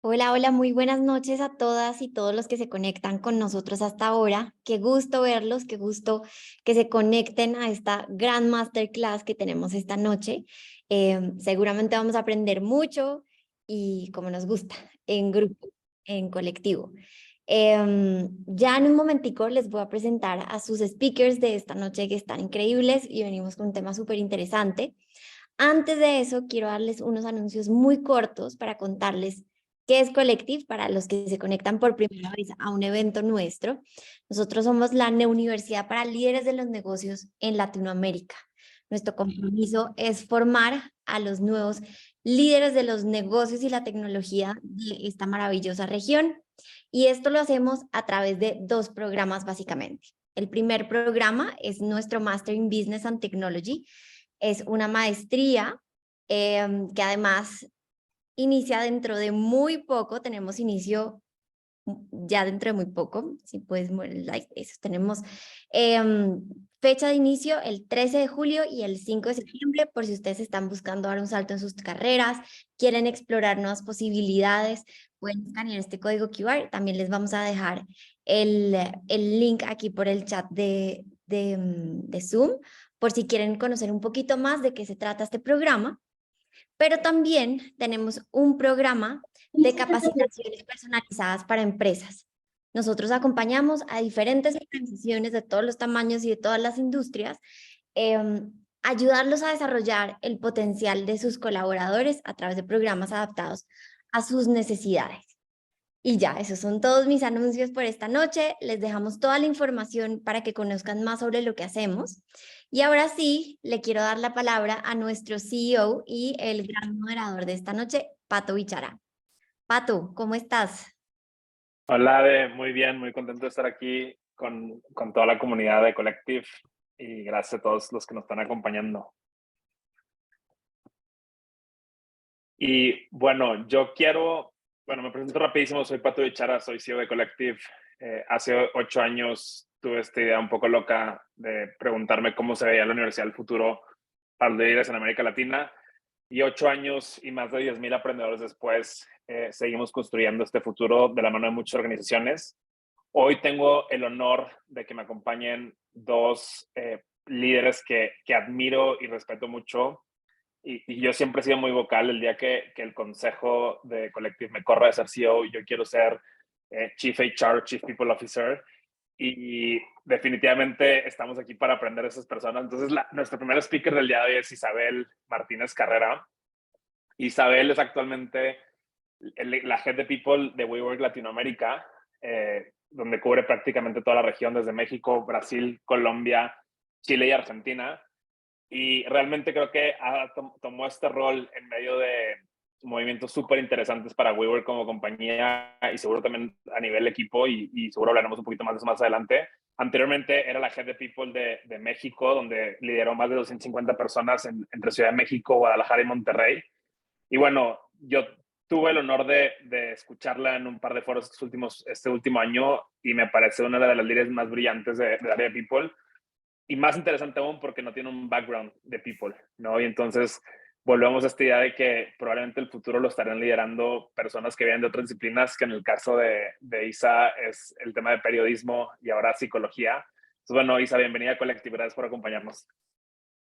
Hola, hola, muy buenas noches a todas y todos los que se conectan con nosotros hasta ahora. Qué gusto verlos, qué gusto que se conecten a esta gran masterclass que tenemos esta noche. Seguramente vamos a aprender mucho y como nos gusta, en grupo, en colectivo. Ya en un momentico les voy a presentar a sus speakers de esta noche que están increíbles y venimos con un tema súper interesante. Antes de eso, quiero darles unos anuncios muy cortos para contarles qué es Collective para los que se conectan por primera vez a un evento nuestro. Nosotros somos la Universidad para Líderes de los Negocios en Latinoamérica. Nuestro compromiso es formar a los nuevos líderes de los negocios y la tecnología de esta maravillosa región. Y esto lo hacemos a través de dos programas básicamente. El primer programa es nuestro Master in Business and Technology. Es una maestría que además inicia dentro de muy poco, tenemos inicio ya dentro de muy poco, si puedes mover el like, eso, tenemos fecha de inicio el 13 de julio y el 5 de septiembre, por si ustedes están buscando dar un salto en sus carreras, quieren explorar nuevas posibilidades, pueden escanear este código QR, también les vamos a dejar el link aquí por el chat de Zoom, por si quieren conocer un poquito más de qué se trata este programa. Pero también tenemos un programa de capacitaciones personalizadas para empresas. Nosotros acompañamos a diferentes organizaciones de todos los tamaños y de todas las industrias, ayudarlos a desarrollar el potencial de sus colaboradores a través de programas adaptados a sus necesidades. Y ya, esos son todos mis anuncios por esta noche. Les dejamos toda la información para que conozcan más sobre lo que hacemos. Y ahora sí, le quiero dar la palabra a nuestro CEO y el gran moderador de esta noche, Pato Bichara. Pato, ¿cómo estás? Hola, Ade, muy bien, muy contento de estar aquí con toda la comunidad de Collective y gracias a todos los que nos están acompañando. Y bueno, me presento rapidísimo, soy Pato Bichara, soy CEO de Collective. Hace 8 años tuve esta idea un poco loca de preguntarme cómo se veía la universidad del futuro para los líderes en América Latina. Y 8 años y más de 10,000 aprendedores después, seguimos construyendo este futuro de la mano de muchas organizaciones. Hoy tengo el honor de que me acompañen dos líderes que admiro y respeto mucho. Y yo siempre he sido muy vocal. El día que el consejo de Collective me corra de ser CEO, yo quiero ser Chief HR, Chief People Officer. Y definitivamente estamos aquí para aprender de esas personas. Entonces, nuestro primer speaker del día de hoy es Isabel Martínez Carrera. Isabel es actualmente la Head de People de WeWork Latinoamérica, donde cubre prácticamente toda la región, desde México, Brasil, Colombia, Chile y Argentina. Y realmente creo que tomó este rol en medio de movimientos súper interesantes para WeWork como compañía y seguro también a nivel equipo y seguro hablaremos un poquito más de eso más adelante. Anteriormente era la Head de People de México, donde lideró más de 250 personas entre Ciudad de México, Guadalajara y Monterrey. Y bueno, yo tuve el honor de escucharla en un par de foros este último año y me parece una de las líderes más brillantes del área de People. Y más interesante aún porque no tiene un background de People, ¿no? Y entonces volvemos a esta idea de que probablemente el futuro lo estarán liderando personas que vienen de otras disciplinas, que en el caso de Isa es el tema de periodismo y ahora psicología. Entonces, bueno, Isa, bienvenida a Collective, gracias por acompañarnos.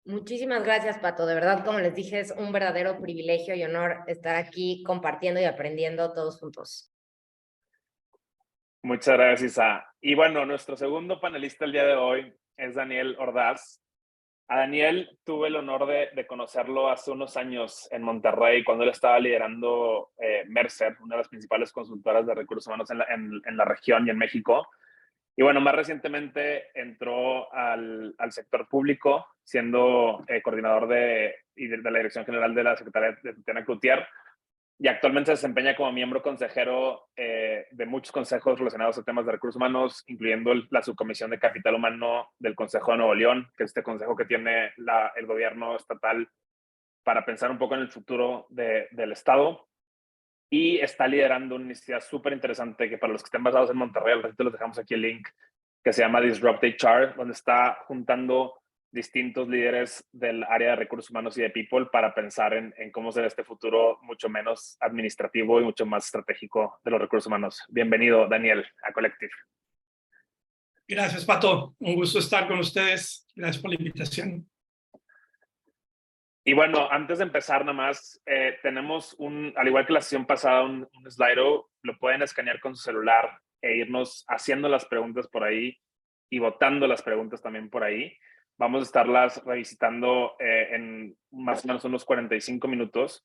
Muchísimas gracias, Pato. De verdad, como les dije, es un verdadero privilegio y honor estar aquí compartiendo y aprendiendo todos juntos. Muchas gracias, Isa. Y bueno, nuestro segundo panelista el día de hoy es Daniel Ordaz. A Daniel tuve el honor de conocerlo hace unos años en Monterrey, cuando él estaba liderando Mercer, una de las principales consultoras de recursos humanos en la región y en México. Y bueno, más recientemente entró al sector público, siendo coordinador de la Dirección General de la Secretaría de Tatiana Cloutier, y actualmente se desempeña como miembro consejero de muchos consejos relacionados a temas de recursos humanos, incluyendo la subcomisión de capital humano del Consejo de Nuevo León, que es este consejo que tiene el gobierno estatal para pensar un poco en el futuro del Estado. Y está liderando una iniciativa súper interesante que para los que estén basados en Monterrey, al ratito les dejamos aquí el link, que se llama Disrupt HR, donde está juntando distintos líderes del área de recursos humanos y de people para pensar en cómo será este futuro mucho menos administrativo y mucho más estratégico de los recursos humanos. Bienvenido, Daniel, a Collective. Gracias, Pato. Un gusto estar con ustedes. Gracias por la invitación. Y bueno, antes de empezar nada más, tenemos al igual que la sesión pasada, un Slido. Lo pueden escanear con su celular e irnos haciendo las preguntas por ahí y votando las preguntas también por ahí. Vamos a estarlas revisitando en más o menos unos 45 minutos.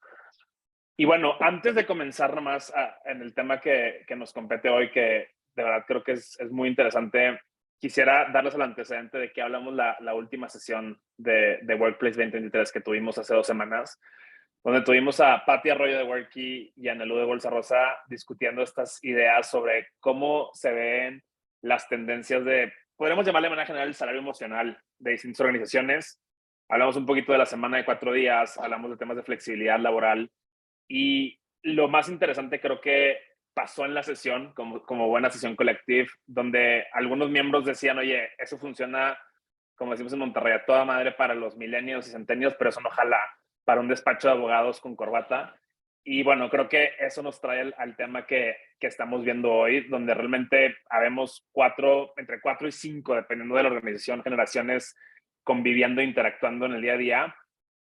Y bueno, antes de comenzar nada más en el tema que nos compete hoy, que de verdad creo que es muy interesante, quisiera darles el antecedente de que hablamos la última sesión de Workplace 2023 que tuvimos hace 2 semanas, donde tuvimos a Pati Arroyo de Worky y a Nelú de Bolsa Rosa discutiendo estas ideas sobre cómo se ven las tendencias de, podríamos llamarle de manera general, el salario emocional de distintas organizaciones. Hablamos un poquito de la semana de 4 días, hablamos de temas de flexibilidad laboral y lo más interesante creo que pasó en la sesión, como buena sesión Collective, donde algunos miembros decían, oye, eso funciona, como decimos en Monterrey, a toda madre para los millennials y centennials, pero eso no jala para un despacho de abogados con corbata. Y bueno, creo que eso nos trae al tema que estamos viendo hoy, donde realmente habemos entre 4 y 5, dependiendo de la organización, generaciones conviviendo e interactuando en el día a día.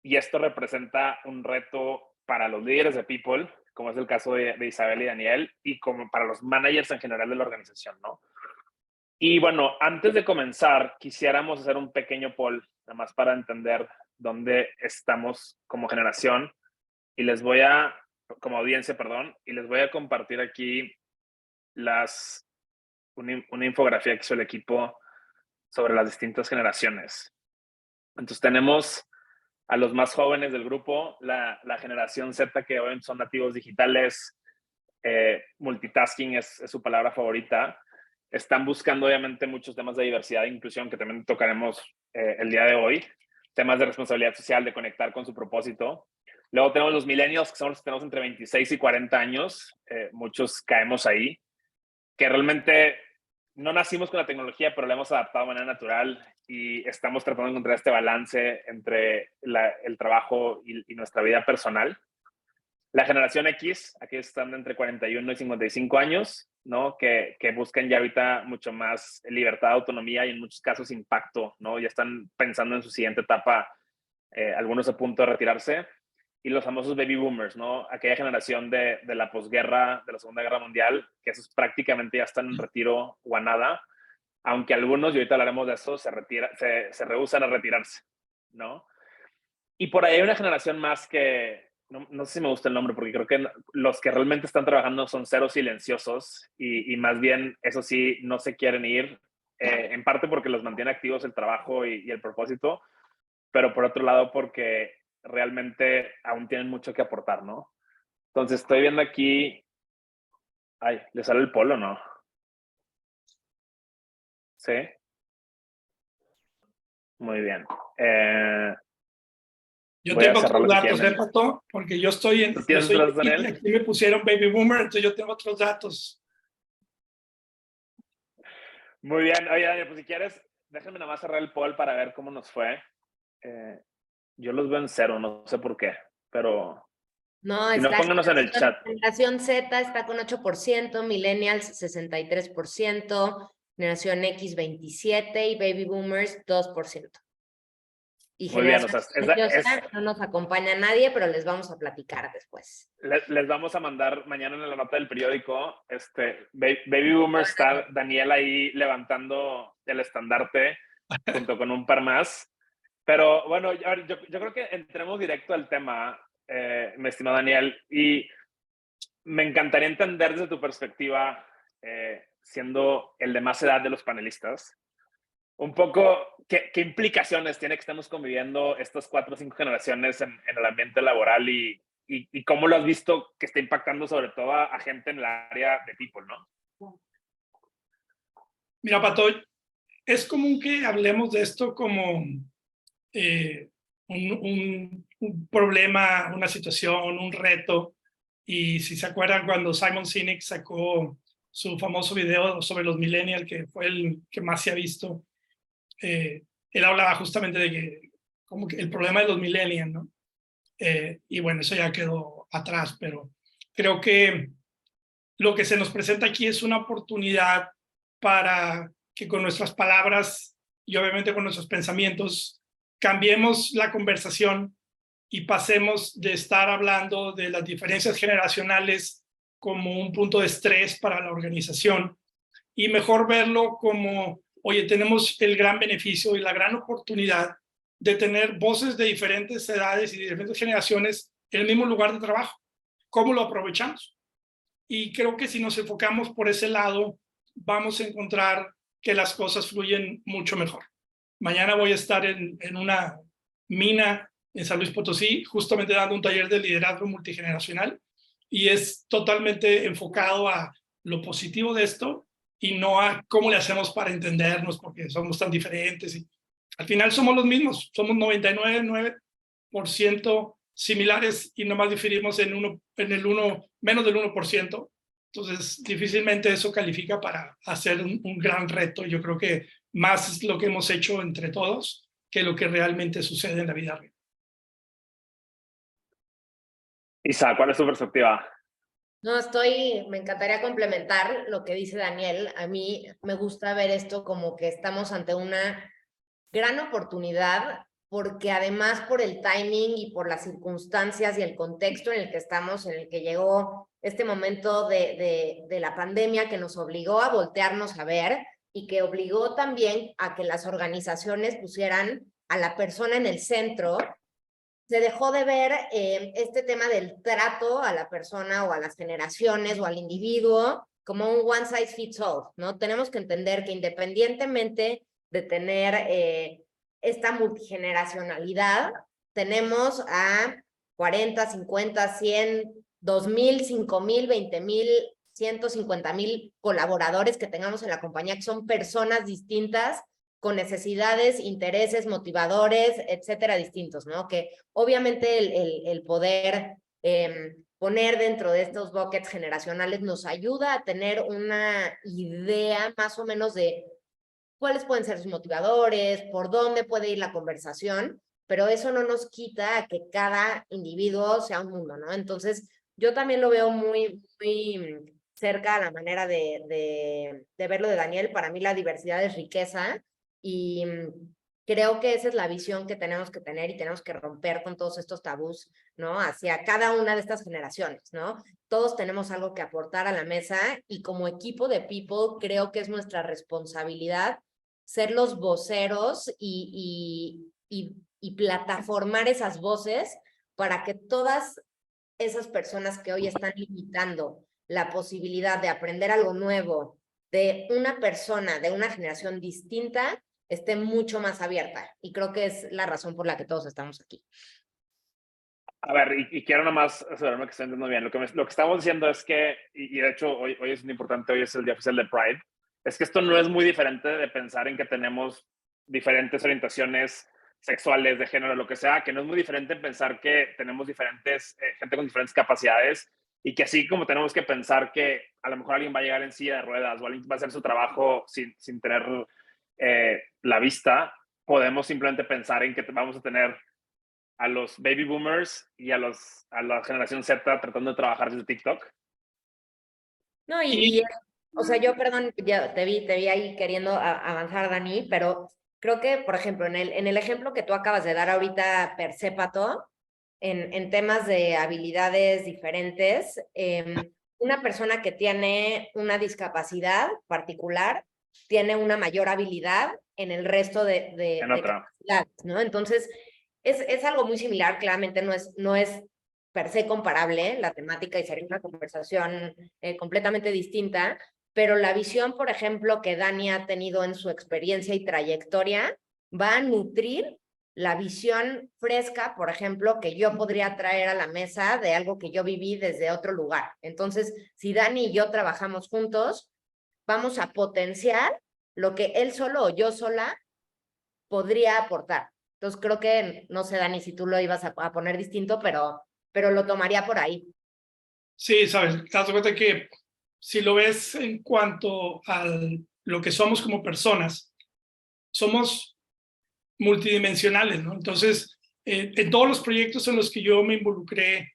Y esto representa un reto para los líderes de people, como es el caso de Isabel y Daniel, y como para los managers en general de la organización, ¿no? Y bueno, antes de comenzar, quisiéramos hacer un pequeño poll, nada más para entender dónde estamos como generación, y como audiencia, perdón, y les voy a compartir aquí una infografía que hizo el equipo sobre las distintas generaciones. Entonces tenemos a los más jóvenes del grupo, la generación Z, que hoy son nativos digitales, multitasking es su palabra favorita. Están buscando obviamente muchos temas de diversidad e inclusión que también tocaremos el día de hoy, temas de responsabilidad social, de conectar con su propósito. Luego tenemos los millennials, que son los que tenemos entre 26 y 40 años, muchos caemos ahí, que realmente no nacimos con la tecnología, pero la hemos adaptado de manera natural y estamos tratando de encontrar este balance entre el trabajo y nuestra vida personal. La generación X, aquí están entre 41 y 55 años, ¿no? Que buscan ya ahorita mucho más libertad, autonomía y en muchos casos impacto, ¿no? Ya están pensando en su siguiente etapa, algunos a punto de retirarse. Y los famosos baby boomers, ¿no? Aquella generación de la posguerra, de la Segunda Guerra Mundial, que esos prácticamente ya están en retiro o a nada, aunque algunos, y ahorita hablaremos de eso, se rehúsan a retirarse, ¿no? Y por ahí hay una generación más que, no sé si me gusta el nombre, porque creo que los que realmente están trabajando son cero silenciosos y más bien, eso sí, no se quieren ir, en parte porque los mantiene activos el trabajo y el propósito, pero por otro lado porque realmente aún tienen mucho que aportar, ¿no? Entonces estoy viendo aquí, ay, ¿le sale el polo, no? ¿Sí? Muy bien. Yo voy a tengo cerrar otros la datos, siguiente. Pato, porque yo soy Daniel? aquí me pusieron baby boomer, entonces yo tengo otros datos. Muy bien. Oye, Daniel, pues si quieres, déjenme nada más cerrar el poll para ver cómo nos fue. Yo los veo en 0, no sé por qué, pero No, si no, pónganos en el chat. Generación Z está con 8%, Millennials 63%, Generación X 27% y Baby Boomers 2%. Y Muy bien, Generación no nos acompaña nadie, pero les vamos a platicar después. Les vamos a mandar mañana en la nota del periódico. Baby Boomer está Daniel ahí levantando el estandarte junto con un par más. Pero bueno, yo creo que entremos directo al tema, mi estimado Daniel, y me encantaría entender desde tu perspectiva, siendo el de más edad de los panelistas, un poco qué implicaciones tiene que estemos conviviendo estas 4 o 5 generaciones en el ambiente laboral y cómo lo has visto que está impactando sobre todo a gente en el área de people, ¿no? Mira, Pato, es común que hablemos de esto como un problema, una situación, un reto. Y si se acuerdan cuando Simon Sinek sacó su famoso video sobre los millennials, que fue el que más se ha visto, él hablaba justamente de que, como que el problema de los millennials, ¿no? Y bueno, eso ya quedó atrás, pero creo que lo que se nos presenta aquí es una oportunidad para que con nuestras palabras y obviamente con nuestros pensamientos cambiemos la conversación y pasemos de estar hablando de las diferencias generacionales como un punto de estrés para la organización y mejor verlo como, oye, tenemos el gran beneficio y la gran oportunidad de tener voces de diferentes edades y de diferentes generaciones en el mismo lugar de trabajo. ¿Cómo lo aprovechamos? Y creo que si nos enfocamos por ese lado, vamos a encontrar que las cosas fluyen mucho mejor. Mañana voy a estar en una mina en San Luis Potosí, justamente dando un taller de liderazgo multigeneracional, y es totalmente enfocado a lo positivo de esto y no a cómo le hacemos para entendernos, porque somos tan diferentes. Y al final somos los mismos, somos 99,9% similares y nomás diferimos en el menos del 1%. Entonces, difícilmente eso califica para hacer un gran reto. Yo creo que más es lo que hemos hecho entre todos que lo que realmente sucede en la vida real. Isa, ¿cuál es tu perspectiva? No, me encantaría complementar lo que dice Daniel. A mí me gusta ver esto como que estamos ante una gran oportunidad, porque además por el timing y por las circunstancias y el contexto en el que estamos, en el que llegó este momento de la pandemia que nos obligó a voltearnos a ver y que obligó también a que las organizaciones pusieran a la persona en el centro, se dejó de ver este tema del trato a la persona o a las generaciones o al individuo como un one size fits all, ¿no? Tenemos que entender que independientemente de tener esta multigeneracionalidad, tenemos a 40, 50, 100, 2,000, 5,000, 20,000, 150,000 colaboradores que tengamos en la compañía, que son personas distintas con necesidades, intereses, motivadores, etcétera, distintos, ¿no? Que obviamente el poder poner dentro de estos buckets generacionales nos ayuda a tener una idea más o menos de cuáles pueden ser sus motivadores, por dónde puede ir la conversación, pero eso no nos quita a que cada individuo sea un mundo, ¿no? Entonces, yo también lo veo muy, muy cerca a la manera de verlo de Daniel. Para mí la diversidad es riqueza y creo que esa es la visión que tenemos que tener y tenemos que romper con todos estos tabús, ¿no? Hacia cada una de estas generaciones, ¿no? Todos tenemos algo que aportar a la mesa y como equipo de People creo que es nuestra responsabilidad ser los voceros y plataformar esas voces para que todas esas personas que hoy están limitando la posibilidad de aprender algo nuevo de una persona, de una generación distinta, esté mucho más abierta. Y creo que es la razón por la que todos estamos aquí. A ver, y quiero nomás asegurarme que estoy entendiendo bien. Lo que estamos diciendo es que, y de hecho hoy es muy importante, hoy es el día oficial de Pride, es que esto no es muy diferente de pensar en que tenemos diferentes orientaciones sexuales, de género, lo que sea, que no es muy diferente pensar que tenemos diferentes, gente con diferentes capacidades y que así como tenemos que pensar que a lo mejor alguien va a llegar en silla de ruedas o alguien va a hacer su trabajo sin tener la vista, podemos simplemente pensar en que vamos a tener a los baby boomers y a la generación Z tratando de trabajar desde TikTok. No, o sea, yo, perdón, ya te vi ahí queriendo avanzar, Dani, pero creo que, por ejemplo, en el ejemplo que tú acabas de dar ahorita, Percepato, en temas de habilidades diferentes, una persona que tiene una discapacidad particular tiene una mayor habilidad en el resto de capacidades, ¿no? Entonces, es algo muy similar, claramente no es per se comparable la temática y sería una conversación completamente distinta, pero la visión, por ejemplo, que Dani ha tenido en su experiencia y trayectoria va a nutrir la visión fresca, por ejemplo, que yo podría traer a la mesa de algo que yo viví desde otro lugar. Entonces, si Dani y yo trabajamos juntos, vamos a potenciar lo que él solo o yo sola podría aportar. Entonces, creo que, no sé, Dani, si tú lo ibas a poner distinto, pero lo tomaría por ahí. Sí, sabes, te das cuenta que si lo ves en cuanto a lo que somos como personas, somos multidimensionales, ¿no? Entonces, en todos los proyectos en los que yo me involucré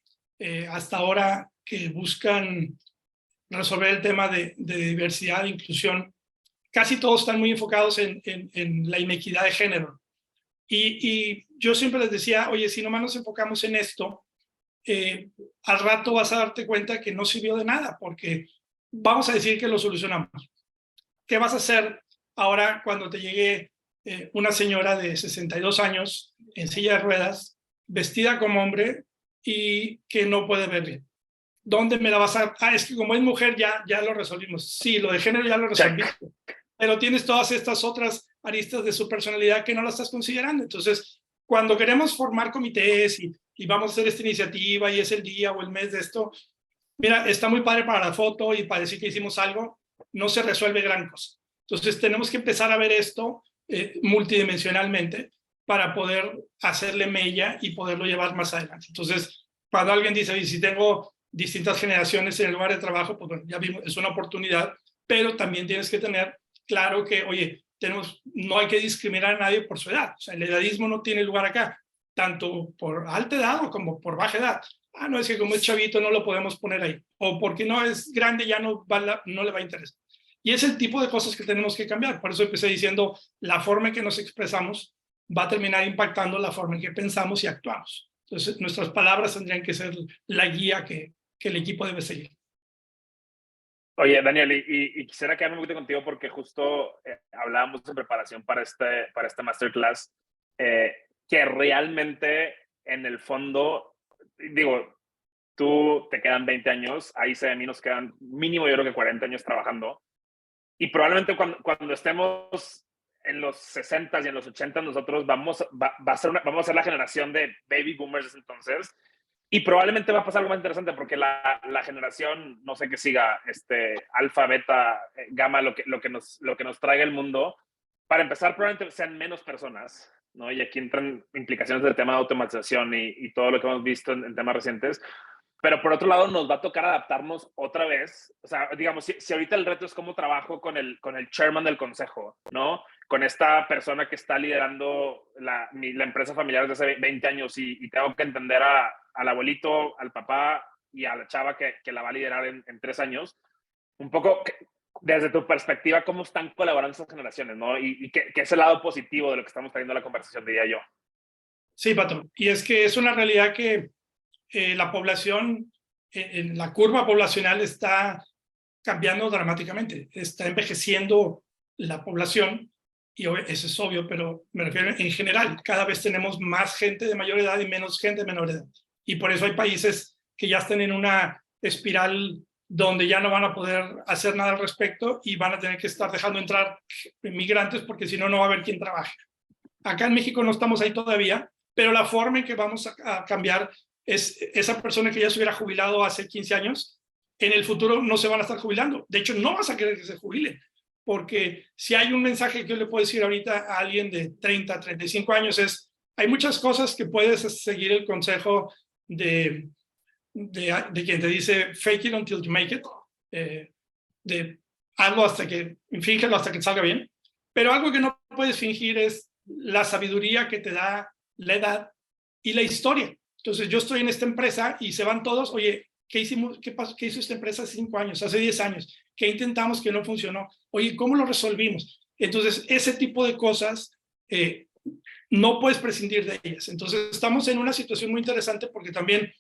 hasta ahora que buscan resolver el tema de diversidad e inclusión, casi todos están muy enfocados en la inequidad de género. Y yo siempre les decía, oye, si nomás nos enfocamos en esto, al rato vas a darte cuenta que no sirvió de nada, porque vamos a decir que lo solucionamos. ¿Qué vas a hacer ahora cuando te llegue una señora de 62 años en silla de ruedas, vestida como hombre y que no puede ver bien? ¿Dónde me la vas a...? Es que como es mujer ya lo resolvimos. Sí, lo de género ya lo resolviste. Pero tienes todas estas otras aristas de su personalidad que no la estás considerando. Entonces, cuando queremos formar comités y vamos a hacer esta iniciativa y es el día o el mes de esto, mira, está muy padre para la foto y para decir que hicimos algo, no se resuelve gran cosa. Entonces, tenemos que empezar a ver esto multidimensionalmente para poder hacerle mella y poderlo llevar más adelante. Entonces, cuando alguien dice, oye, si tengo distintas generaciones en el lugar de trabajo, pues bueno, ya vimos, es una oportunidad, pero también tienes que tener claro que, oye, no hay que discriminar a nadie por su edad. O sea, el edadismo no tiene lugar acá, tanto por alta edad como por baja edad. Ah, no, es que como es chavito no lo podemos poner ahí. O porque no es grande ya no le va a interesar. Y es el tipo de cosas que tenemos que cambiar. Por eso empecé diciendo, la forma en que nos expresamos va a terminar impactando la forma en que pensamos y actuamos. Entonces, nuestras palabras tendrían que ser la guía que el equipo debe seguir. Oye, Daniel, y quisiera quedarme un poquito contigo porque justo hablábamos en preparación para esta masterclass, que realmente en el fondo, digo, tú te quedan 20 años, ahí se de mí nos quedan mínimo yo creo que 40 años trabajando, y probablemente cuando estemos en los 60 y en los 80 nosotros vamos a ser la generación de baby boomers entonces. Y probablemente va a pasar algo más interesante porque la generación, no sé qué siga, alfa, beta, gamma, lo que nos traiga el mundo, para empezar probablemente sean menos personas, ¿no? Y aquí entran implicaciones del tema de automatización y todo lo que hemos visto en temas recientes. Pero por otro lado, nos va a tocar adaptarnos otra vez. O sea, digamos, si ahorita el reto es cómo trabajo con el chairman del consejo, ¿no? Con esta persona que está liderando la empresa familiar desde hace 20 años y tengo que entender al abuelito, al papá y a la chava que la va a liderar en 3 años. Un poco, desde tu perspectiva, ¿cómo están colaborando esas generaciones, ¿no? Y qué es el lado positivo de lo que estamos trayendo a la conversación, diría yo. Sí, Pato. Y es que es una realidad que la población, en la curva poblacional está cambiando dramáticamente. Está envejeciendo la población, y eso es obvio, pero me refiero en general. Cada vez tenemos más gente de mayor edad y menos gente de menor edad. Y por eso hay países que ya están en una espiral donde ya no van a poder hacer nada al respecto y van a tener que estar dejando entrar migrantes porque si no, no va a haber quien trabaje. Acá en México no estamos ahí todavía, pero la forma en que vamos a cambiar es esa persona que ya se hubiera jubilado hace 15 años, en el futuro no se van a estar jubilando. De hecho, no vas a querer que se jubilen, porque si hay un mensaje que yo le puedo decir ahorita a alguien de 30, 35 años es, hay muchas cosas que puedes seguir el consejo de quien te dice fake it until you make it, de hazlo fíngelo hasta que salga bien, pero algo que no puedes fingir es la sabiduría que te da la edad y la historia. Entonces yo estoy en esta empresa y se van todos, oye, ¿qué hicimos? ¿Qué hizo esta empresa hace 5 años, hace 10 años? ¿Qué intentamos que no funcionó? Oye, ¿cómo lo resolvimos? Entonces ese tipo de cosas no puedes prescindir de ellas. Entonces estamos en una situación muy interesante porque también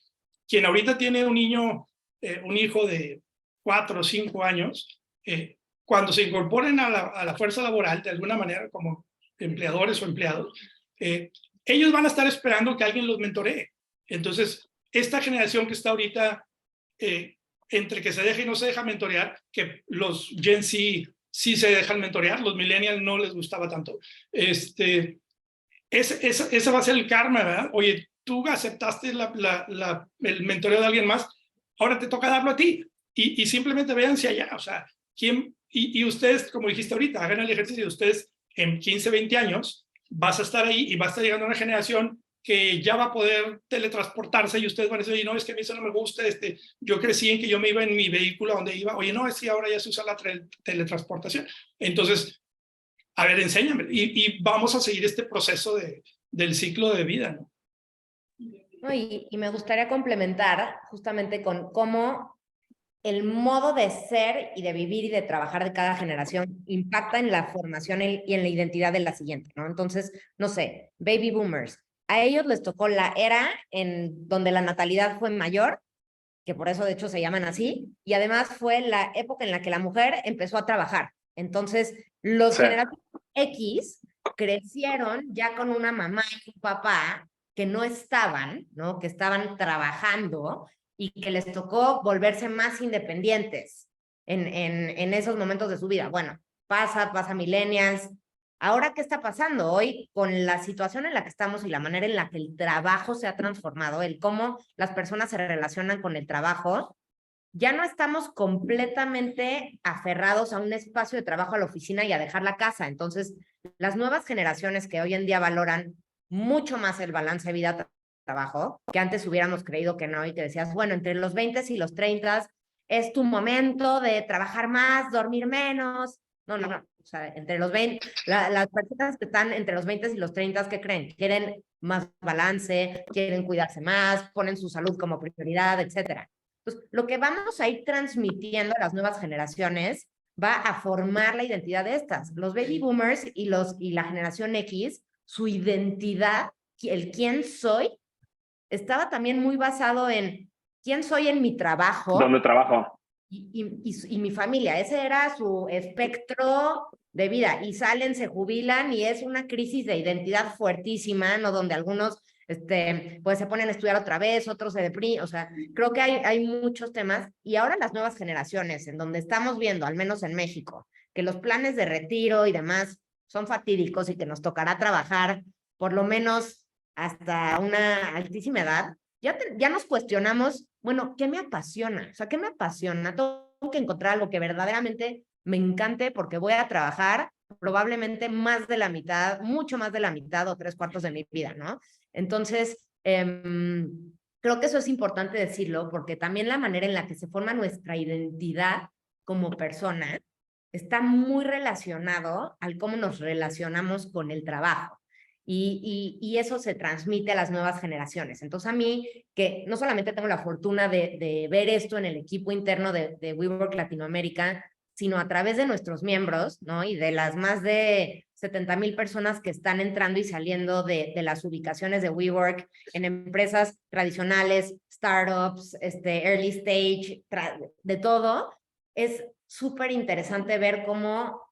quien ahorita tiene un niño, un hijo de 4 o 5 años, cuando se incorporen a la fuerza laboral de alguna manera como empleadores o empleados, ellos van a estar esperando que alguien los mentoree. Entonces, esta generación que está ahorita entre que se deja y no se deja mentorear, que los Gen Z sí se dejan mentorear, los millennials no les gustaba tanto, ese va a ser el karma, ¿verdad? Oye, tú aceptaste el mentoreo de alguien más, ahora te toca darlo a ti. Y simplemente véanse allá, o sea, y ustedes, como dijiste ahorita, hagan el ejercicio de ustedes en 15, 20 años, vas a estar ahí y va a estar llegando una generación que ya va a poder teletransportarse y ustedes van a decir, oye, no, es que a mí eso no me gusta, yo crecí en que yo me iba en mi vehículo a donde iba, oye, no, es que ahora ya se usa la teletransportación. Entonces, a ver, enséñame. Y vamos a seguir este proceso del ciclo de vida, ¿no? No, y me gustaría complementar justamente con cómo el modo de ser y de vivir y de trabajar de cada generación impacta en la formación y en la identidad de la siguiente, ¿no? Entonces, no sé, baby boomers, a ellos les tocó la era en donde la natalidad fue mayor, que por eso de hecho se llaman así, y además fue la época en la que la mujer empezó a trabajar. Entonces, los Sí. generaciones X crecieron ya con una mamá y un papá que no estaban, ¿no? Que estaban trabajando y que les tocó volverse más independientes en esos momentos de su vida. Bueno, pasa millennials. Ahora, ¿qué está pasando hoy con la situación en la que estamos y la manera en la que el trabajo se ha transformado, el cómo las personas se relacionan con el trabajo? Ya no estamos completamente aferrados a un espacio de trabajo, a la oficina y a dejar la casa. Entonces, las nuevas generaciones que hoy en día valoran mucho más el balance vida-trabajo, que antes hubiéramos creído que no, y que decías, bueno, entre los 20 y los 30 es tu momento de trabajar más, dormir menos. No. O sea, entre los 20, las personas que están entre los 20 y los 30, ¿qué creen? Quieren más balance, quieren cuidarse más, ponen su salud como prioridad, etcétera. Entonces, lo que vamos a ir transmitiendo a las nuevas generaciones va a formar la identidad de estas. Los baby boomers y la generación X, su identidad, el quién soy, estaba también muy basado en quién soy en mi trabajo. ¿Dónde trabajo? Y mi familia. Ese era su espectro de vida. Y salen, se jubilan y es una crisis de identidad fuertísima, ¿no? Donde algunos pues se ponen a estudiar otra vez, otros se deprimen. O sea, creo que hay muchos temas. Y ahora las nuevas generaciones, en donde estamos viendo, al menos en México, que los planes de retiro y demás son fatídicos y que nos tocará trabajar por lo menos hasta una altísima edad, ya nos cuestionamos, bueno, ¿qué me apasiona? O sea, ¿qué me apasiona? Tengo que encontrar algo que verdaderamente me encante porque voy a trabajar probablemente más de la mitad, mucho más de la mitad o 3/4 de mi vida, ¿no? Entonces, creo que eso es importante decirlo porque también la manera en la que se forma nuestra identidad como persona está muy relacionado al cómo nos relacionamos con el trabajo. Y eso se transmite a las nuevas generaciones. Entonces a mí, que no solamente tengo la fortuna de ver esto en el equipo interno de WeWork Latinoamérica, sino a través de nuestros miembros, ¿no? Y de las más de 70,000 personas que están entrando y saliendo de las ubicaciones de WeWork en empresas tradicionales, startups, early stage, de todo, es súper interesante ver cómo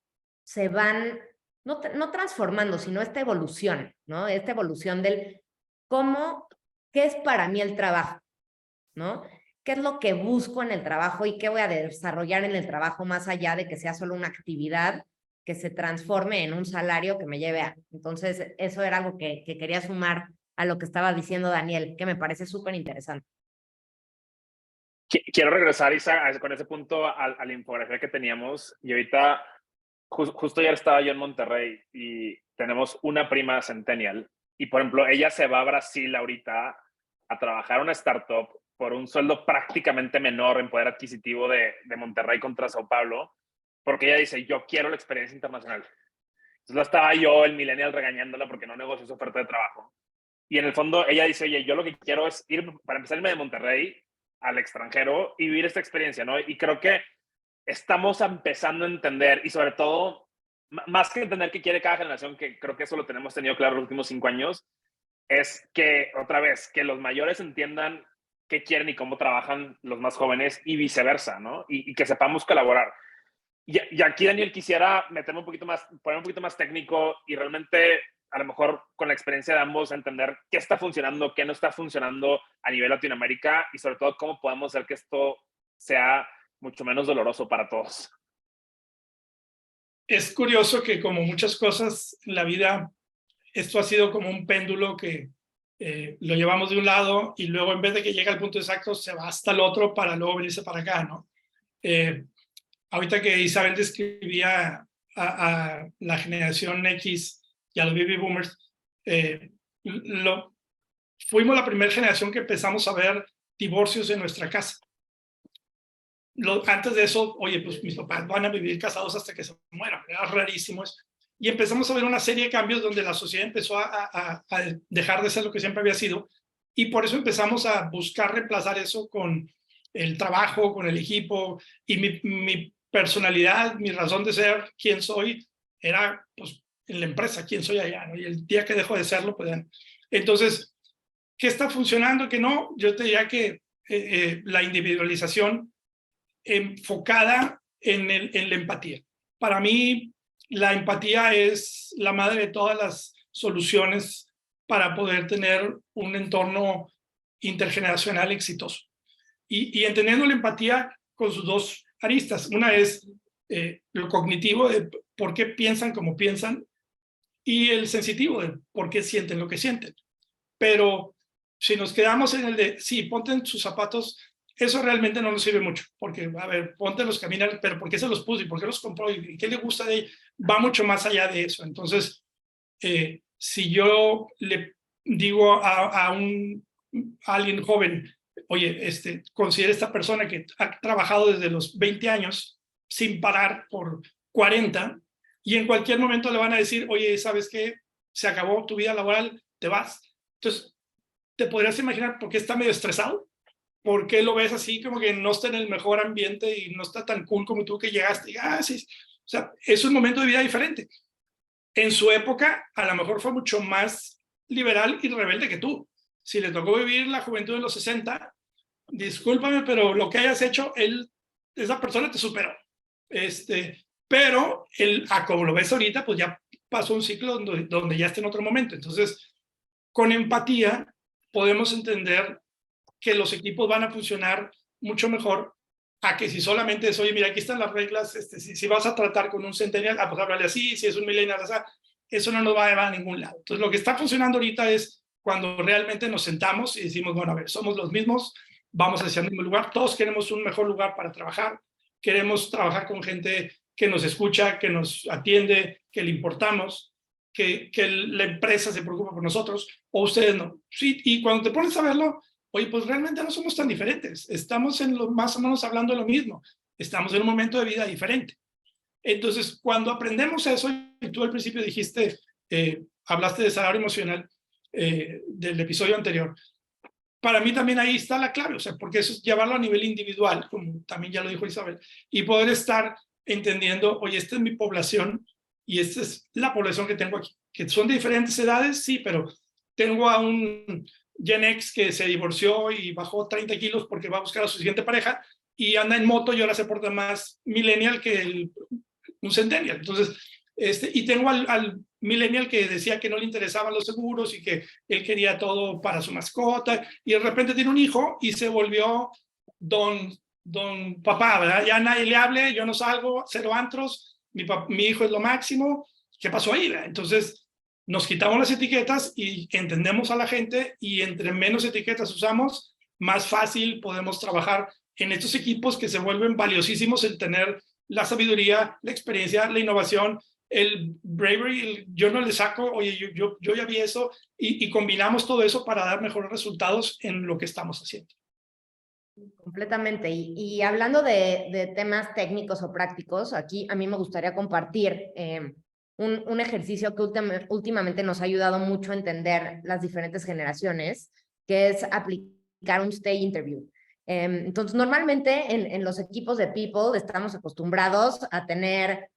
se van no transformando, sino esta evolución, ¿no? Esta evolución del qué es para mí el trabajo, ¿no? ¿Qué es lo que busco en el trabajo y qué voy a desarrollar en el trabajo más allá de que sea solo una actividad que se transforme en un salario que me lleve a? Entonces, eso era algo que quería sumar a lo que estaba diciendo Daniel, que me parece súper interesante. Quiero regresar, Isa, con ese punto a la infografía que teníamos. Y ahorita, justo ayer estaba yo en Monterrey y tenemos una prima centennial. Y, por ejemplo, ella se va a Brasil ahorita a trabajar en una startup por un sueldo prácticamente menor en poder adquisitivo de Monterrey contra Sao Paulo, porque ella dice, yo quiero la experiencia internacional. Entonces, la estaba yo, el millennial, regañándola porque no negoció su oferta de trabajo. Y en el fondo, ella dice, oye, yo lo que quiero es ir, para empezar, irme de Monterrey al extranjero y vivir esta experiencia, ¿no? Y creo que estamos empezando a entender, y sobre todo, más que entender qué quiere cada generación, que creo que eso lo tenemos tenido claro los últimos 5 años, es que, otra vez, que los mayores entiendan qué quieren y cómo trabajan los más jóvenes y viceversa, ¿no? Y que sepamos colaborar. Y aquí, Daniel, quisiera meterme un poquito más, poner un poquito más técnico y realmente, a lo mejor con la experiencia de ambos, entender qué está funcionando, qué no está funcionando a nivel Latinoamérica y sobre todo cómo podemos hacer que esto sea mucho menos doloroso para todos. Es curioso que, como muchas cosas en la vida, esto ha sido como un péndulo que lo llevamos de un lado y luego, en vez de que llegue al punto exacto, se va hasta el otro para luego venirse para acá, ¿no? Ahorita que Isabel describía a la generación X y a los baby boomers, fuimos la primera generación que empezamos a ver divorcios en nuestra casa. Antes de eso, oye, pues mis papás van a vivir casados hasta que se mueran. Era rarísimo eso. y empezamos a ver una serie de cambios donde la sociedad empezó a dejar de ser lo que siempre había sido, y por eso empezamos a buscar reemplazar eso con el trabajo, con el equipo, y mi personalidad, mi razón de ser, quién soy, era pues en la empresa, quién soy allá, ¿no? Y el día que dejo de serlo, pues ya. Entonces, ¿qué está funcionando? ¿Qué no? Yo te diría que la individualización enfocada en la empatía. Para mí, la empatía es la madre de todas las soluciones para poder tener un entorno intergeneracional exitoso. Y entendiendo la empatía con sus dos aristas. Una es lo cognitivo, de por qué piensan como piensan, y el sensitivo, de por qué sienten lo que sienten. Pero si nos quedamos en el de, sí, ponte en sus zapatos, eso realmente no nos sirve mucho, porque, a ver, ponte los caminar, pero ¿por qué se los puso y por qué los compró y qué le gusta de él? Va mucho más allá de eso. Entonces, si yo le digo a alguien joven, oye, considera esta persona que ha trabajado desde los 20 años sin parar por 40, y en cualquier momento le van a decir, oye, ¿sabes qué? Se acabó tu vida laboral, te vas. Entonces, te podrías imaginar por qué está medio estresado, por qué lo ves así, como que no está en el mejor ambiente y no está tan cool como tú que llegaste. Y, sí. O sea, es un momento de vida diferente. En su época, a lo mejor fue mucho más liberal y rebelde que tú. Si le tocó vivir la juventud de los 60, discúlpame, pero lo que hayas hecho, esa persona te superó. Pero como lo ves ahorita, pues ya pasó un ciclo donde ya está en otro momento. Entonces, con empatía podemos entender que los equipos van a funcionar mucho mejor a que si solamente es, oye, mira, aquí están las reglas, si vas a tratar con un centennial, pues háblale así, si es un millennial, eso no nos va a llevar a ningún lado. Entonces, lo que está funcionando ahorita es cuando realmente nos sentamos y decimos, bueno, a ver, somos los mismos, vamos hacia el mismo lugar, todos queremos un mejor lugar para trabajar, queremos trabajar con gente que nos escucha, que nos atiende, que le importamos, que la empresa se preocupa por nosotros, o ustedes no. Sí, y cuando te pones a verlo, oye, pues realmente no somos tan diferentes, estamos más o menos hablando de lo mismo, estamos en un momento de vida diferente. Entonces, cuando aprendemos eso, y tú al principio dijiste, hablaste de salario emocional del episodio anterior, para mí también ahí está la clave, o sea, porque eso es llevarlo a nivel individual, como también ya lo dijo Isabel, y poder estar entendiendo, oye, esta es mi población y esta es la población que tengo aquí, que son de diferentes edades, sí, pero tengo a un Gen X que se divorció y bajó 30 kilos porque va a buscar a su siguiente pareja y anda en moto y ahora se porta más millennial que un centennial. Entonces, y tengo al millennial que decía que no le interesaban los seguros y que él quería todo para su mascota, y de repente tiene un hijo y se volvió don papá, ¿verdad? Ya nadie le hable, yo no salgo, cero antros, mi hijo es lo máximo. ¿Qué pasó ahí, verdad? Entonces, nos quitamos las etiquetas y entendemos a la gente, y entre menos etiquetas usamos, más fácil podemos trabajar en estos equipos que se vuelven valiosísimos en tener la sabiduría, la experiencia, la innovación, el bravery. Yo no le saco, oye, yo ya vi eso, y combinamos todo eso para dar mejores resultados en lo que estamos haciendo. Completamente. Y hablando de temas técnicos o prácticos, aquí a mí me gustaría compartir un ejercicio que últimamente nos ha ayudado mucho a entender las diferentes generaciones, que es aplicar un stay interview. Entonces, normalmente en los equipos de People estamos acostumbrados a tener,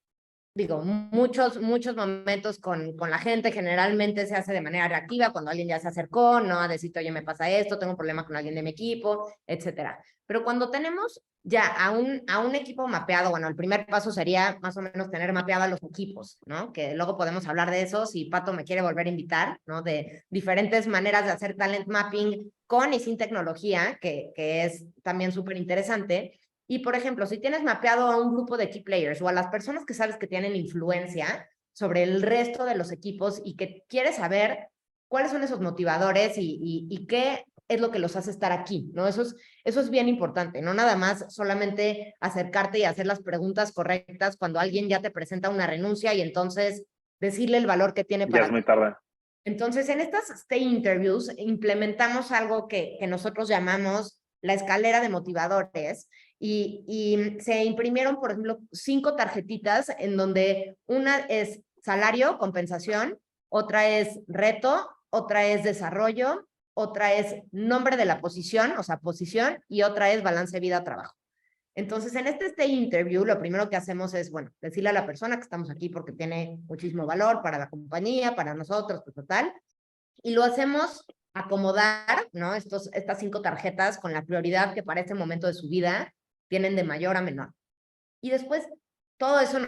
muchos momentos con la gente. Generalmente se hace de manera reactiva, cuando alguien ya se acercó, ¿no? A decirte, oye, me pasa esto, tengo un problema con alguien de mi equipo, etcétera. Pero cuando tenemos ya a un equipo mapeado, bueno, el primer paso sería más o menos tener mapeados los equipos, ¿no? Que luego podemos hablar de eso si Pato me quiere volver a invitar, ¿no? De diferentes maneras de hacer talent mapping con y sin tecnología, que es también súper interesante. Y, por ejemplo, si tienes mapeado a un grupo de key players o a las personas que sabes que tienen influencia sobre el resto de los equipos y que quieres saber cuáles son esos motivadores y qué es lo que los hace estar aquí, ¿no? Eso es bien importante, no nada más solamente acercarte y hacer las preguntas correctas cuando alguien ya te presenta una renuncia y entonces decirle el valor que tiene para ti. Ya es muy tarde. Entonces, en estas stay interviews implementamos algo que nosotros llamamos la escalera de motivadores, y se imprimieron, por ejemplo, 5 tarjetitas en donde una salario, compensación, otra es reto, otra es desarrollo, otra es nombre de la posición, o sea, posición, y otra es balance vida-trabajo. Entonces, en este stage interview, lo primero que hacemos es, bueno, decirle a la persona que estamos aquí porque tiene muchísimo valor para la compañía, para nosotros, pues, total, y lo hacemos acomodar, ¿no? Estas 5 tarjetas con la prioridad que para este momento de su vida tienen de mayor a menor. Y después, todo eso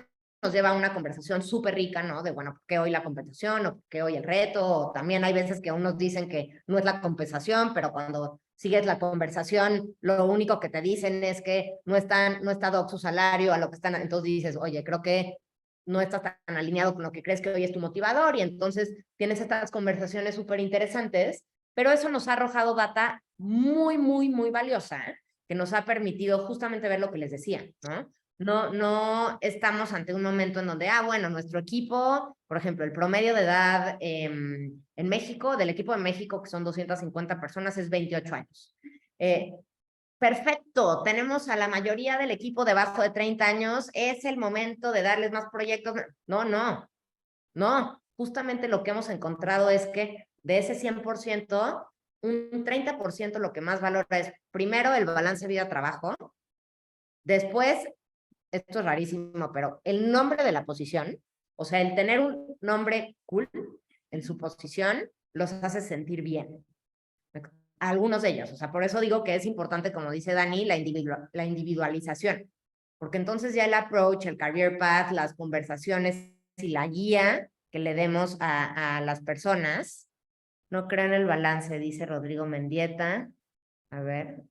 nos lleva a una conversación súper rica, ¿no? De, bueno, ¿por qué hoy la compensación? ¿O por qué hoy el reto? O también hay veces que unos dicen que no es la compensación, pero cuando sigues la conversación, lo único que te dicen es que no está doc su salario a lo que están. Entonces dices, oye, creo que no estás tan alineado con lo que crees que hoy es tu motivador, y entonces tienes estas conversaciones súper interesantes, pero eso nos ha arrojado data muy, muy, muy valiosa, ¿eh? Que nos ha permitido justamente ver lo que les decía, ¿no? No estamos ante un momento en donde, bueno, nuestro equipo, por ejemplo, el promedio de edad en México, del equipo de México, que son 250 personas, es 28 años. Perfecto, tenemos a la mayoría del equipo debajo de 30 años, es el momento de darles más proyectos. No. Justamente lo que hemos encontrado es que de ese 100%, un 30% lo que más valora es, primero, el balance vida-trabajo, después, esto es rarísimo, pero el nombre de la posición, o sea, el tener un nombre cool en su posición, los hace sentir bien. Algunos de ellos, o sea, por eso digo que es importante, como dice Dani, la individualización, porque entonces ya el approach, el career path, las conversaciones y la guía que le demos a las personas, no creo en el balance, dice Rodrigo Mendieta. A ver,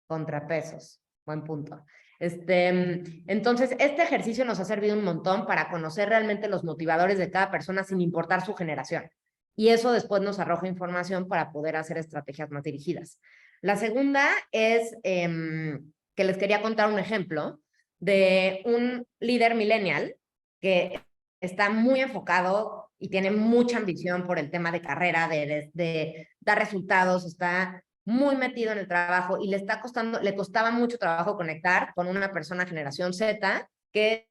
contrapesos, buen punto. Entonces, este ejercicio nos ha servido un montón para conocer realmente los motivadores de cada persona sin importar su generación. Y eso después nos arroja información para poder hacer estrategias más dirigidas. La segunda es que les quería contar un ejemplo de un líder millennial que está muy enfocado y tiene mucha ambición por el tema de carrera, de dar resultados, está muy metido en el trabajo y le costaba mucho trabajo conectar con una persona generación Z, que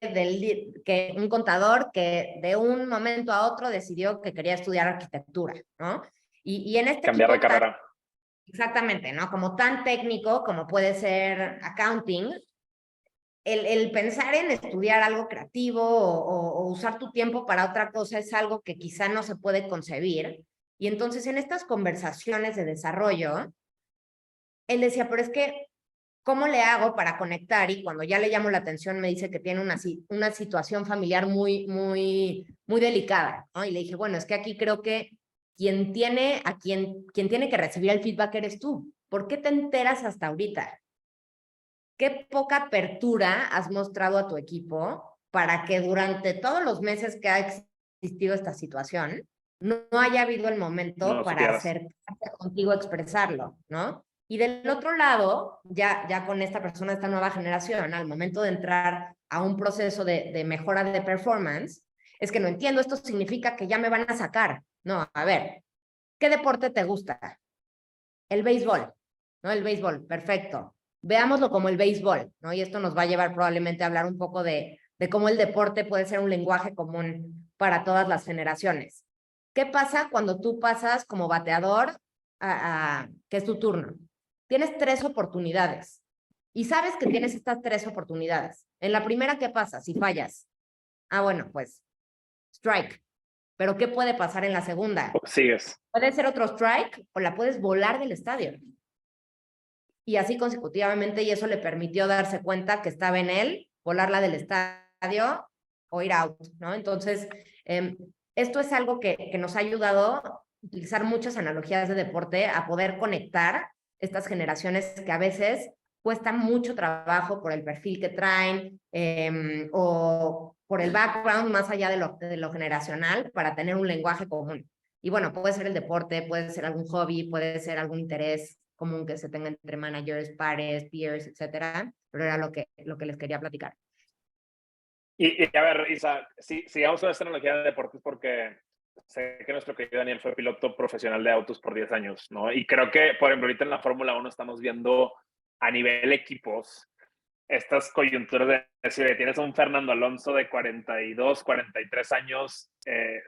un contador que de un momento a otro decidió que quería estudiar arquitectura, ¿no? Y en este Cambiar de equipo carrera. exactamente, ¿no? Como tan técnico como puede ser accounting, el pensar en estudiar algo creativo o usar tu tiempo para otra cosa es algo que quizá no se puede concebir. Y entonces en estas conversaciones de desarrollo, él decía, pero es que, ¿cómo le hago para conectar? Y cuando ya le llamo la atención, me dice que tiene una situación familiar muy, muy, muy delicada, ¿no? Y le dije, bueno, es que aquí creo que quien tiene que recibir el feedback eres tú. ¿Por qué te enteras hasta ahorita? ¿Qué poca apertura has mostrado a tu equipo para que durante todos los meses que ha existido esta situación no haya habido el momento No para supieras. acercarse contigo a expresarlo, ¿no? Y del otro lado, ya con esta persona, esta nueva generación, al momento de entrar a un proceso de mejora de performance, es que no entiendo, esto significa que ya me van a sacar. No, a ver, ¿qué deporte te gusta? El béisbol, ¿no? El béisbol, perfecto. Veámoslo como el béisbol, ¿no? Y esto nos va a llevar probablemente a hablar un poco de cómo el deporte puede ser un lenguaje común para todas las generaciones. ¿Qué pasa cuando tú pasas como bateador que es tu turno? Tienes 3 oportunidades y sabes que tienes estas 3 oportunidades. En la primera, ¿qué pasa? Si fallas. Bueno, pues strike. Pero ¿qué puede pasar en la segunda? Sigues. Puede ser otro strike o la puedes volar del estadio. Y así consecutivamente, y eso le permitió darse cuenta que estaba en él volarla del estadio o ir out, ¿no? Entonces, esto es algo que nos ha ayudado a utilizar muchas analogías de deporte a poder conectar estas generaciones que a veces cuesta mucho trabajo por el perfil que traen o por el background más allá de lo generacional para tener un lenguaje común. Y bueno, puede ser el deporte, puede ser algún hobby, puede ser algún interés común que se tenga entre managers, pares, peers, etcétera, pero era lo que les quería platicar. Y a ver, Isa, sigamos con esta analogía de deportes porque sé que nuestro querido Daniel fue piloto profesional de autos por 10 años, ¿no? Y creo que, por ejemplo, ahorita en la Fórmula 1 estamos viendo a nivel equipos estas coyunturas de decir, oye, tienes a un Fernando Alonso de 42, 43 años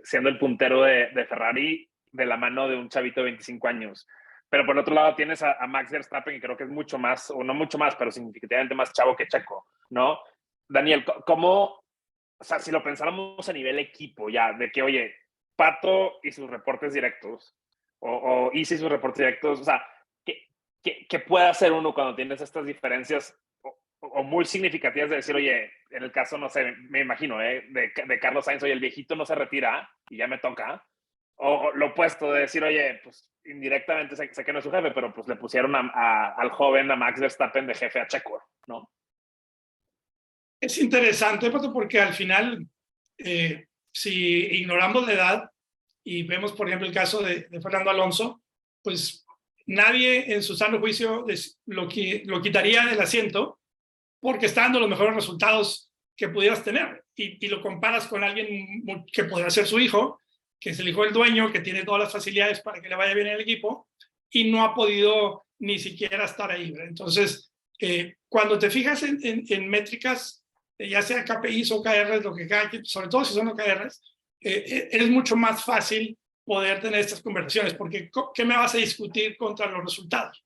siendo el puntero de Ferrari de la mano de un chavito de 25 años. Pero por otro lado tienes a Max Verstappen, que creo que es mucho más, o no mucho más, pero significativamente más chavo que Checo, ¿no? Daniel, ¿cómo, o sea, si lo pensáramos a nivel equipo ya, de que, oye, Pato y sus reportes directos, o Easy y sus reportes directos, o sea, ¿qué puede hacer uno cuando tienes estas diferencias o muy significativas de decir, oye, en el caso, no sé, me imagino, de Carlos Sainz, oye, el viejito no se retira y ya me toca, o lo opuesto de decir, oye, pues indirectamente sé que no es su jefe, pero pues le pusieron al joven, a Max Verstappen, de jefe a Checo, ¿no? Es interesante, Pato, porque al final, si ignoramos la edad y vemos, por ejemplo, el caso de Fernando Alonso, pues nadie en su sano juicio lo quitaría del asiento porque está dando los mejores resultados que pudieras tener. Y lo comparas con alguien que podría ser su hijo, que es el hijo del dueño, que tiene todas las facilidades para que le vaya bien en el equipo y no ha podido ni siquiera estar ahí. Entonces, cuando te fijas en métricas, ya sea KPIs o OKRs, lo que cada, sobre todo si son OKRs, es mucho más fácil poder tener estas conversaciones, porque ¿qué me vas a discutir contra los resultados?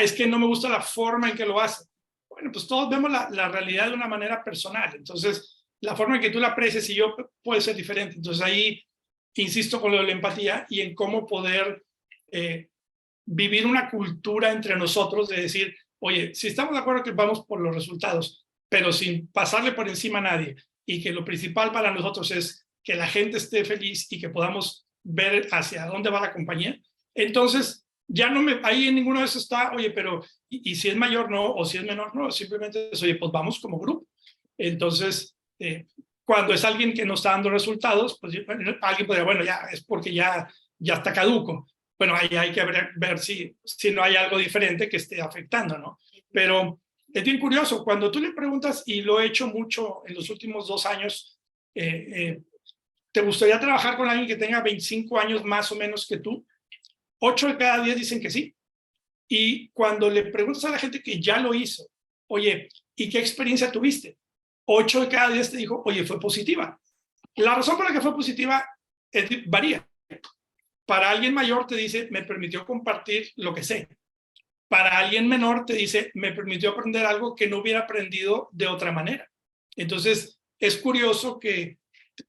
Es que no me gusta la forma en que lo hace. Bueno, pues todos vemos la realidad de una manera personal, entonces la forma en que tú la aprecias y yo puede ser diferente. Entonces ahí insisto con lo de la empatía y en cómo poder vivir una cultura entre nosotros de decir, oye, si estamos de acuerdo que vamos por los resultados, pero sin pasarle por encima a nadie, y que lo principal para nosotros es que la gente esté feliz y que podamos ver hacia dónde va la compañía, entonces ya no me, ahí en ninguno de esos está, oye, pero y si es mayor no, o si es menor no, simplemente es, oye, pues vamos como grupo. Entonces, cuando es alguien que no está dando resultados, pues alguien podría, bueno, ya es porque ya está caduco. Bueno, ahí hay que ver si no hay algo diferente que esté afectando, ¿no? Pero es bien curioso, cuando tú le preguntas, y lo he hecho mucho en los últimos 2 años, ¿te gustaría trabajar con alguien que tenga 25 años más o menos que tú? 8 de cada 10 dicen que sí. Y cuando le preguntas a la gente que ya lo hizo, oye, ¿y qué experiencia tuviste? 8 de cada 10 te dijo, oye, fue positiva. La razón por la que fue positiva varía. Para alguien mayor te dice, me permitió compartir lo que sé. Para alguien menor te dice, me permitió aprender algo que no hubiera aprendido de otra manera. Entonces, es curioso que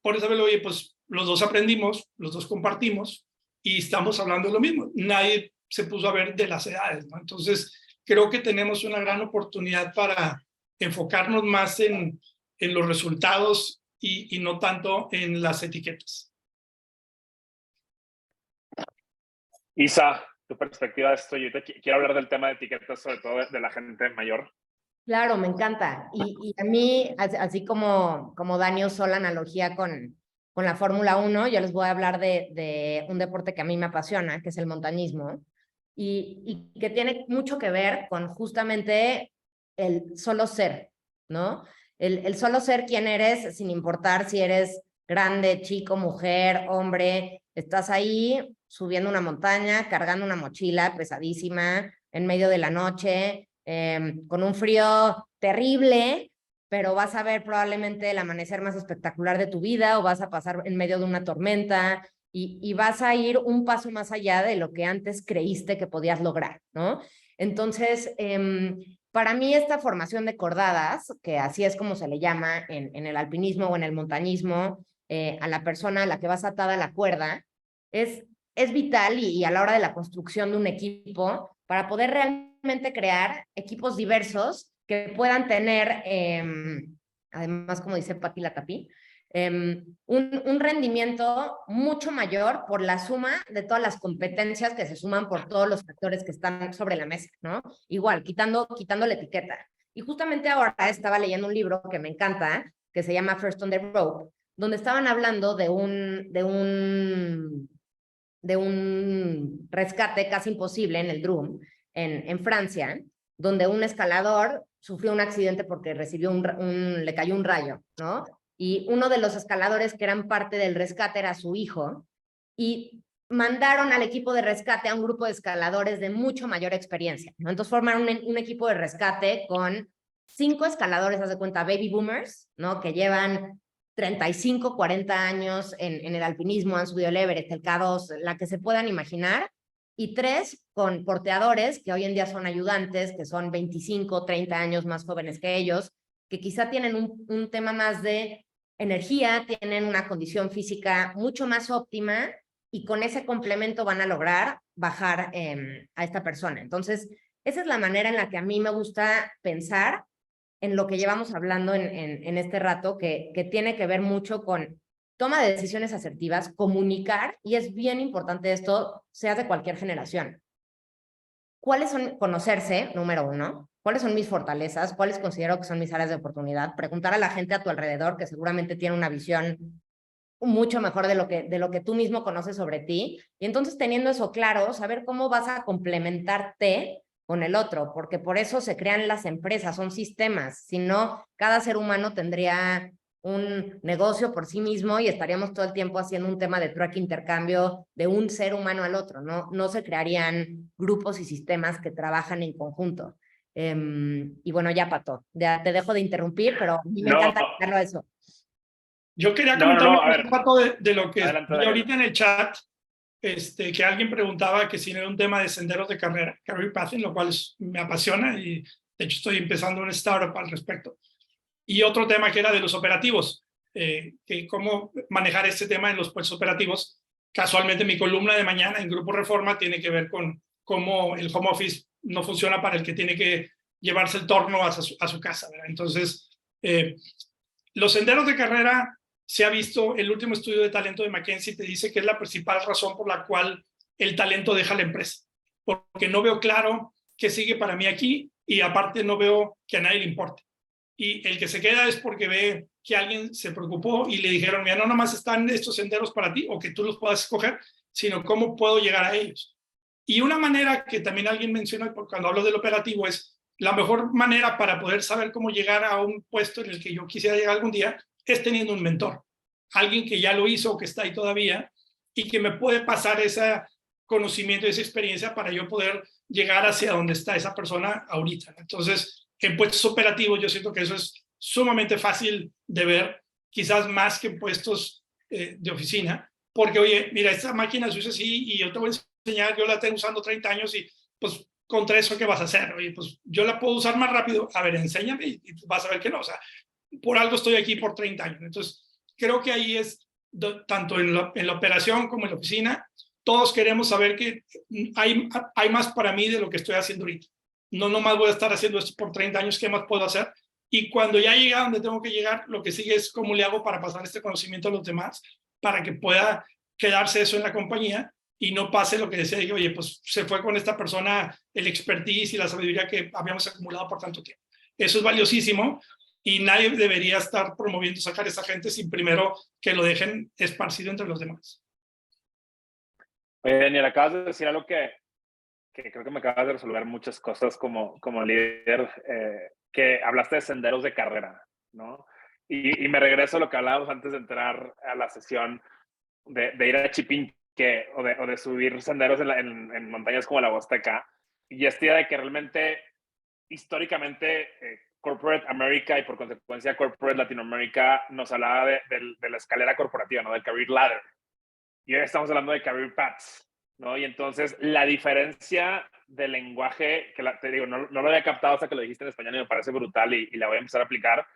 por eso, oye, pues los dos aprendimos, los dos compartimos y estamos hablando de lo mismo. Nadie se puso a ver de las edades, ¿no? Entonces, creo que tenemos una gran oportunidad para enfocarnos más en los resultados y no tanto en las etiquetas. Isa, tu perspectiva de esto, yo quiero hablar del tema de etiquetas, sobre todo de la gente mayor. Claro, me encanta. Y a mí, así como Dani usó la analogía con la Fórmula 1, yo les voy a hablar de un deporte que a mí me apasiona, que es el montañismo, y que tiene mucho que ver con justamente el solo ser, ¿no? El solo ser quien eres, sin importar si eres grande, chico, mujer, hombre, estás ahí subiendo una montaña, cargando una mochila pesadísima en medio de la noche, con un frío terrible, pero vas a ver probablemente el amanecer más espectacular de tu vida o vas a pasar en medio de una tormenta y vas a ir un paso más allá de lo que antes creíste que podías lograr, ¿no? Entonces, para mí esta formación de cordadas, que así es como se le llama en el alpinismo o en el montañismo, a la persona a la que vas atada a la cuerda, es vital y a la hora de la construcción de un equipo para poder realmente crear equipos diversos que puedan tener, además, como dice Pati Latapí, un rendimiento mucho mayor por la suma de todas las competencias que se suman por todos los factores que están sobre la mesa, ¿no? Igual, quitando la etiqueta. Y justamente ahora estaba leyendo un libro que me encanta, que se llama First on the Rope, donde estaban hablando de un rescate casi imposible en el Drum, en Francia, donde un escalador sufrió un accidente porque recibió le cayó un rayo, ¿no? Y uno de los escaladores que eran parte del rescate era su hijo, y mandaron al equipo de rescate a un grupo de escaladores de mucho mayor experiencia, ¿no? Entonces formaron un equipo de rescate con 5 escaladores, haz de cuenta, baby boomers, ¿no? Que llevan 35, 40 años en el alpinismo, han subido el Everest, el K2, la que se puedan imaginar, y 3 con porteadores, que hoy en día son ayudantes, que son 25, 30 años más jóvenes que ellos, que quizá tienen un tema más de energía, tienen una condición física mucho más óptima, y con ese complemento van a lograr bajar a esta persona. Entonces, esa es la manera en la que a mí me gusta pensar en lo que llevamos hablando en este rato, que tiene que ver mucho con toma de decisiones asertivas, comunicar, y es bien importante esto, sea de cualquier generación. ¿Cuáles son? Conocerse, número 1. ¿Cuáles son mis fortalezas? ¿Cuáles considero que son mis áreas de oportunidad? Preguntar a la gente a tu alrededor, que seguramente tiene una visión mucho mejor de lo que tú mismo conoces sobre ti. Y entonces, teniendo eso claro, saber cómo vas a complementarte con el otro, porque por eso se crean las empresas, son sistemas. Si no, cada ser humano tendría un negocio por sí mismo y estaríamos todo el tiempo haciendo un tema de trueque intercambio de un ser humano al otro. No se crearían grupos y sistemas que trabajan en conjunto. Y bueno, ya, Pato, ya te dejo de interrumpir, pero a mí me encanta hablarlo de eso. Yo quería comentar a ver, un poco de lo que adelante, vi ahorita en el chat, que alguien preguntaba que si no era un tema de senderos de carrera, career pathing, lo cual me apasiona y de hecho estoy empezando un startup al respecto. Y otro tema que era de los operativos, que cómo manejar este tema en los puestos operativos. Casualmente mi columna de mañana en Grupo Reforma tiene que ver con cómo el home office no funciona para el que tiene que llevarse el torno a su casa, ¿verdad? Entonces, los senderos de carrera, se ha visto, el último estudio de talento de McKinsey te dice que es la principal razón por la cual el talento deja la empresa, porque no veo claro qué sigue para mí aquí y aparte no veo que a nadie le importe. Y el que se queda es porque ve que alguien se preocupó y le dijeron, mira, no nomás están estos senderos para ti o que tú los puedas escoger, sino cómo puedo llegar a ellos. Y una manera que también alguien mencionó cuando hablo del operativo es la mejor manera para poder saber cómo llegar a un puesto en el que yo quisiera llegar algún día es teniendo un mentor, alguien que ya lo hizo o que está ahí todavía y que me puede pasar ese conocimiento y esa experiencia para yo poder llegar hacia donde está esa persona ahorita. Entonces, en puestos operativos yo siento que eso es sumamente fácil de ver, quizás más que en puestos de oficina, porque oye, mira, esta máquina se usa así y yo te voy a enseñar, yo la tengo usando 30 años y pues contra eso, ¿qué vas a hacer? Oye, pues yo la puedo usar más rápido, a ver, enséñame y vas a ver que no, o sea, por algo estoy aquí por 30 años. Entonces, creo que ahí es, tanto en la operación como en la oficina, todos queremos saber que hay más para mí de lo que estoy haciendo ahorita. No nomás voy a estar haciendo esto por 30 años, ¿qué más puedo hacer? Y cuando ya llegue a donde tengo que llegar, lo que sigue es cómo le hago para pasar este conocimiento a los demás, para que pueda quedarse eso en la compañía y no pase lo que decía, oye, pues se fue con esta persona el expertise y la sabiduría que habíamos acumulado por tanto tiempo. Eso es valiosísimo y nadie debería estar promoviendo sacar a esa gente sin primero que lo dejen esparcido entre los demás. Oye, Daniel, acabas de decir algo que creo que me acabas de resolver muchas cosas como líder, que hablaste de senderos de carrera, ¿no? Y me regreso a lo que hablábamos antes de entrar a la sesión de ir a Chipinque o de subir senderos en montañas como la Huasteca, y esta idea de que realmente, históricamente, Corporate America y por consecuencia Corporate Latinoamérica nos hablaba de la escalera corporativa, ¿no? Del career ladder. Y hoy estamos hablando de career paths, ¿no? Y entonces la diferencia del lenguaje, que te digo, no lo había captado hasta que lo dijiste en español y me parece brutal y la voy a empezar a aplicar,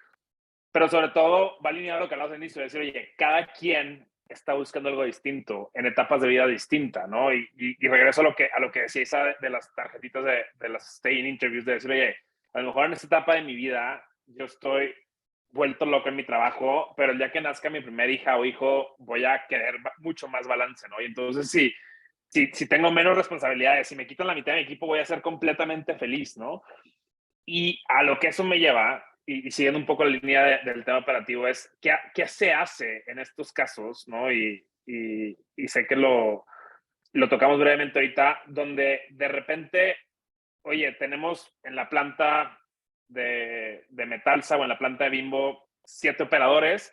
pero sobre todo va alineado a lo que hablamos al inicio, de decir, oye, cada quien está buscando algo distinto en etapas de vida distintas, ¿no? Y regreso a lo que decía Isa de las tarjetitas de las stay-in interviews, de decir, oye, a lo mejor en esta etapa de mi vida yo estoy vuelto loco en mi trabajo, pero el día que nazca mi primer hija o hijo voy a querer mucho más balance, ¿no? Y entonces si tengo menos responsabilidades, si me quitan la mitad de mi equipo voy a ser completamente feliz, ¿no? Y a lo que eso me lleva, y siguiendo un poco la línea del tema operativo, es ¿qué se hace en estos casos, ¿no? Y sé que lo tocamos brevemente ahorita, donde de repente, oye, tenemos en la planta de Metalsa o en la planta de Bimbo 7 operadores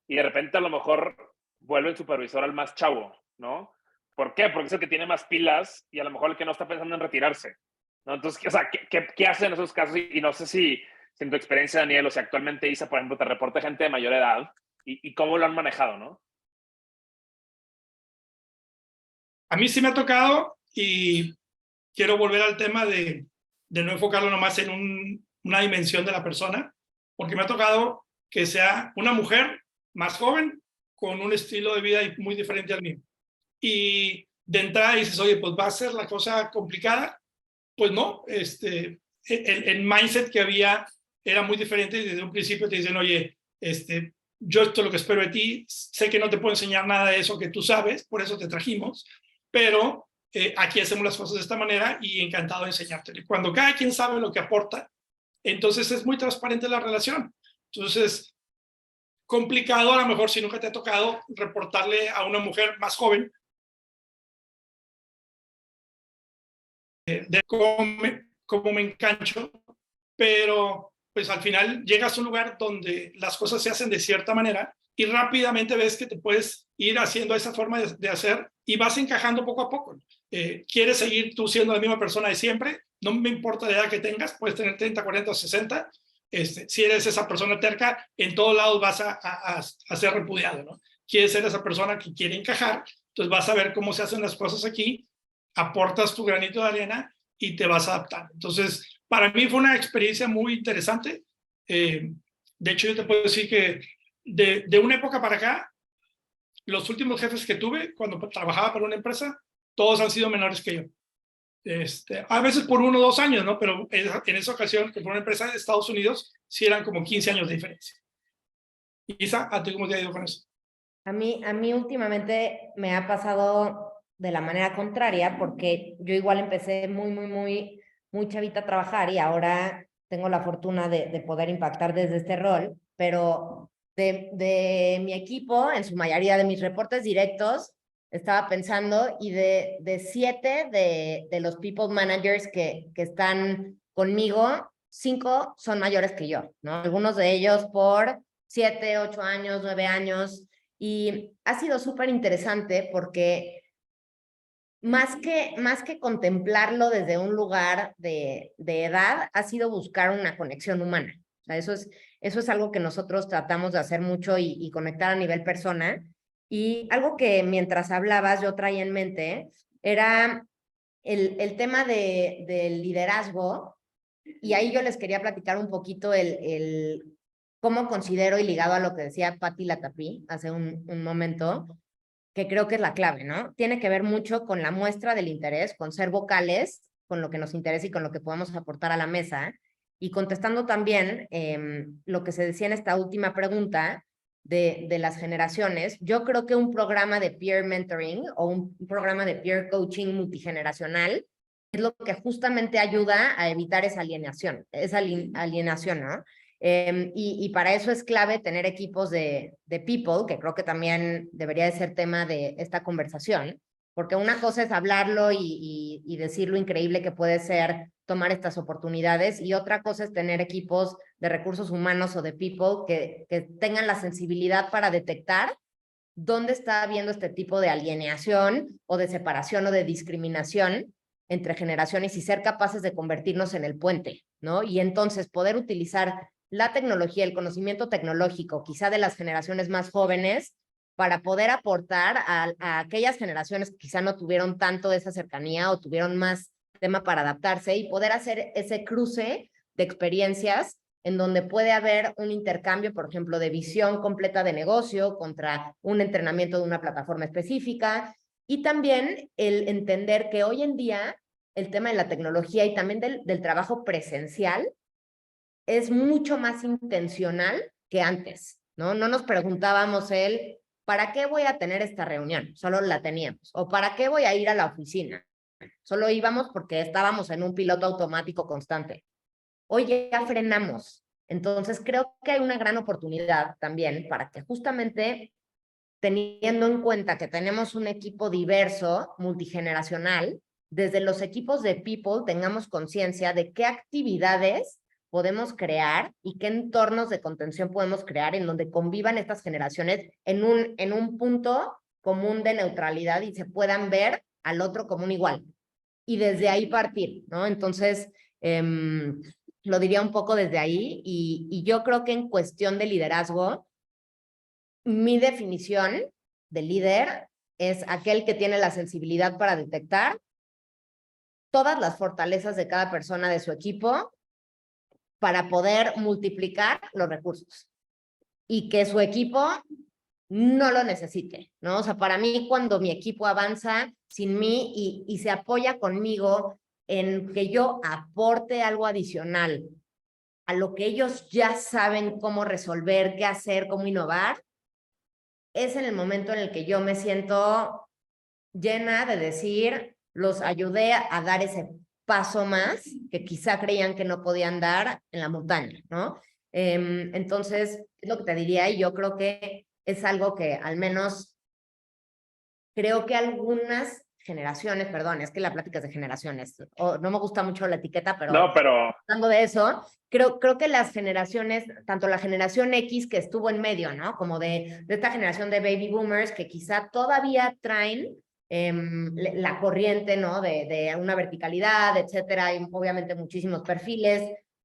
y de repente a lo mejor vuelve el supervisor al más chavo, ¿no? ¿Por qué? Porque es el que tiene más pilas y a lo mejor el que no está pensando en retirarse, ¿no? Entonces, o sea, ¿qué hacen en esos casos? Y no sé si en tu experiencia, Daniel, o sea, actualmente ISA, por ejemplo, te reporta gente de mayor edad y cómo lo han manejado, ¿no? A mí sí me ha tocado y quiero volver al tema de no enfocarlo nomás en una dimensión de la persona, porque me ha tocado que sea una mujer más joven con un estilo de vida muy diferente al mío. Y de entrada dices, oye, pues va a ser la cosa complicada. Pues no, el mindset que había era muy diferente y desde un principio te dicen, oye, yo esto es lo que espero de ti, sé que no te puedo enseñar nada de eso que tú sabes, por eso te trajimos, pero aquí hacemos las cosas de esta manera y encantado de enseñarte. Y cuando cada quien sabe lo que aporta, entonces es muy transparente la relación. Entonces, complicado a lo mejor si nunca te ha tocado reportarle a una mujer más joven de cómo me engancho, pero pues al final llegas a un lugar donde las cosas se hacen de cierta manera y rápidamente ves que te puedes ir haciendo esa forma de hacer y vas encajando poco a poco. ¿Quieres seguir tú siendo la misma persona de siempre? No me importa la edad que tengas, puedes tener 30, 40 o 60. Si eres esa persona terca, en todos lados vas a ser repudiado, ¿no? Quieres ser esa persona que quiere encajar, entonces vas a ver cómo se hacen las cosas aquí, aportas tu granito de arena y te vas a adaptar. Entonces, para mí fue una experiencia muy interesante. De hecho, yo te puedo decir que de una época para acá, los últimos jefes que tuve cuando trabajaba para una empresa, todos han sido menores que yo. A veces por 1 o 2 años, ¿no? Pero en esa ocasión, que por una empresa de Estados Unidos, sí eran como 15 años de diferencia. Isa, ¿a ti cómo te ha ido con eso? A mí últimamente me ha pasado de la manera contraria, porque yo igual empecé muy chavita a trabajar y ahora tengo la fortuna de poder impactar desde este rol, pero de mi equipo, en su mayoría de mis reportes directos, estaba pensando y de 7 de los people managers que están conmigo, 5 son mayores que yo, ¿no? Algunos de ellos por 7, 8 años, 9 años, y ha sido súper interesante porque más que contemplarlo desde un lugar de edad, ha sido buscar una conexión humana. O sea, eso es algo que nosotros tratamos de hacer mucho y conectar a nivel persona. Y algo que mientras hablabas yo traía en mente era el tema del liderazgo. Y ahí yo les quería platicar un poquito el cómo considero, y ligado a lo que decía Patti Latapí hace un momento, que creo que es la clave, ¿no? Tiene que ver mucho con la muestra del interés, con ser vocales, con lo que nos interesa y con lo que podemos aportar a la mesa. Y contestando también lo que se decía en esta última pregunta de las generaciones, yo creo que un programa de peer mentoring o un programa de peer coaching multigeneracional es lo que justamente ayuda a evitar esa alienación, ¿no? Y para eso es clave tener equipos de people, que creo que también debería de ser tema de esta conversación, porque una cosa es hablarlo y decir lo increíble que puede ser tomar estas oportunidades, y otra cosa es tener equipos de recursos humanos o de people que tengan la sensibilidad para detectar dónde está habiendo este tipo de alienación o de separación o de discriminación entre generaciones y ser capaces de convertirnos en el puente, ¿no? Y entonces poder utilizar la tecnología, el conocimiento tecnológico, quizá de las generaciones más jóvenes, para poder aportar a aquellas generaciones que quizá no tuvieron tanto de esa cercanía o tuvieron más tema para adaptarse, y poder hacer ese cruce de experiencias en donde puede haber un intercambio, por ejemplo, de visión completa de negocio contra un entrenamiento de una plataforma específica, y también el entender que hoy en día el tema de la tecnología y también del trabajo presencial es mucho más intencional que antes, ¿no? No nos preguntábamos ¿para qué voy a tener esta reunión? Solo la teníamos. ¿O para qué voy a ir a la oficina? Solo íbamos porque estábamos en un piloto automático constante. Hoy ya frenamos. Entonces creo que hay una gran oportunidad también para que justamente, teniendo en cuenta que tenemos un equipo diverso, multigeneracional, desde los equipos de people tengamos conciencia de qué actividades podemos crear y qué entornos de contención podemos crear en donde convivan estas generaciones en un punto común de neutralidad y se puedan ver al otro como un igual. Y desde ahí partir, ¿no? Entonces, lo diría un poco desde ahí, y yo creo que en cuestión de liderazgo, mi definición de líder es aquel que tiene la sensibilidad para detectar todas las fortalezas de cada persona de su equipo para poder multiplicar los recursos y que su equipo no lo necesite, ¿no? O sea, para mí cuando mi equipo avanza sin mí y se apoya conmigo en que yo aporte algo adicional a lo que ellos ya saben cómo resolver, qué hacer, cómo innovar, es en el momento en el que yo me siento llena de decir, los ayudé a dar ese paso más que quizá creían que no podían dar en la montaña, ¿no? Entonces, es lo que te diría, y yo creo que es algo que al menos creo que algunas generaciones, perdón, es que la plática es de generaciones, no me gusta mucho la etiqueta, pero No, pero hablando de eso, creo que las generaciones, tanto la generación X que estuvo en medio, ¿no? Como de esta generación de baby boomers que quizá todavía traen la corriente, ¿no? De una verticalidad, etcétera. Hay obviamente muchísimos perfiles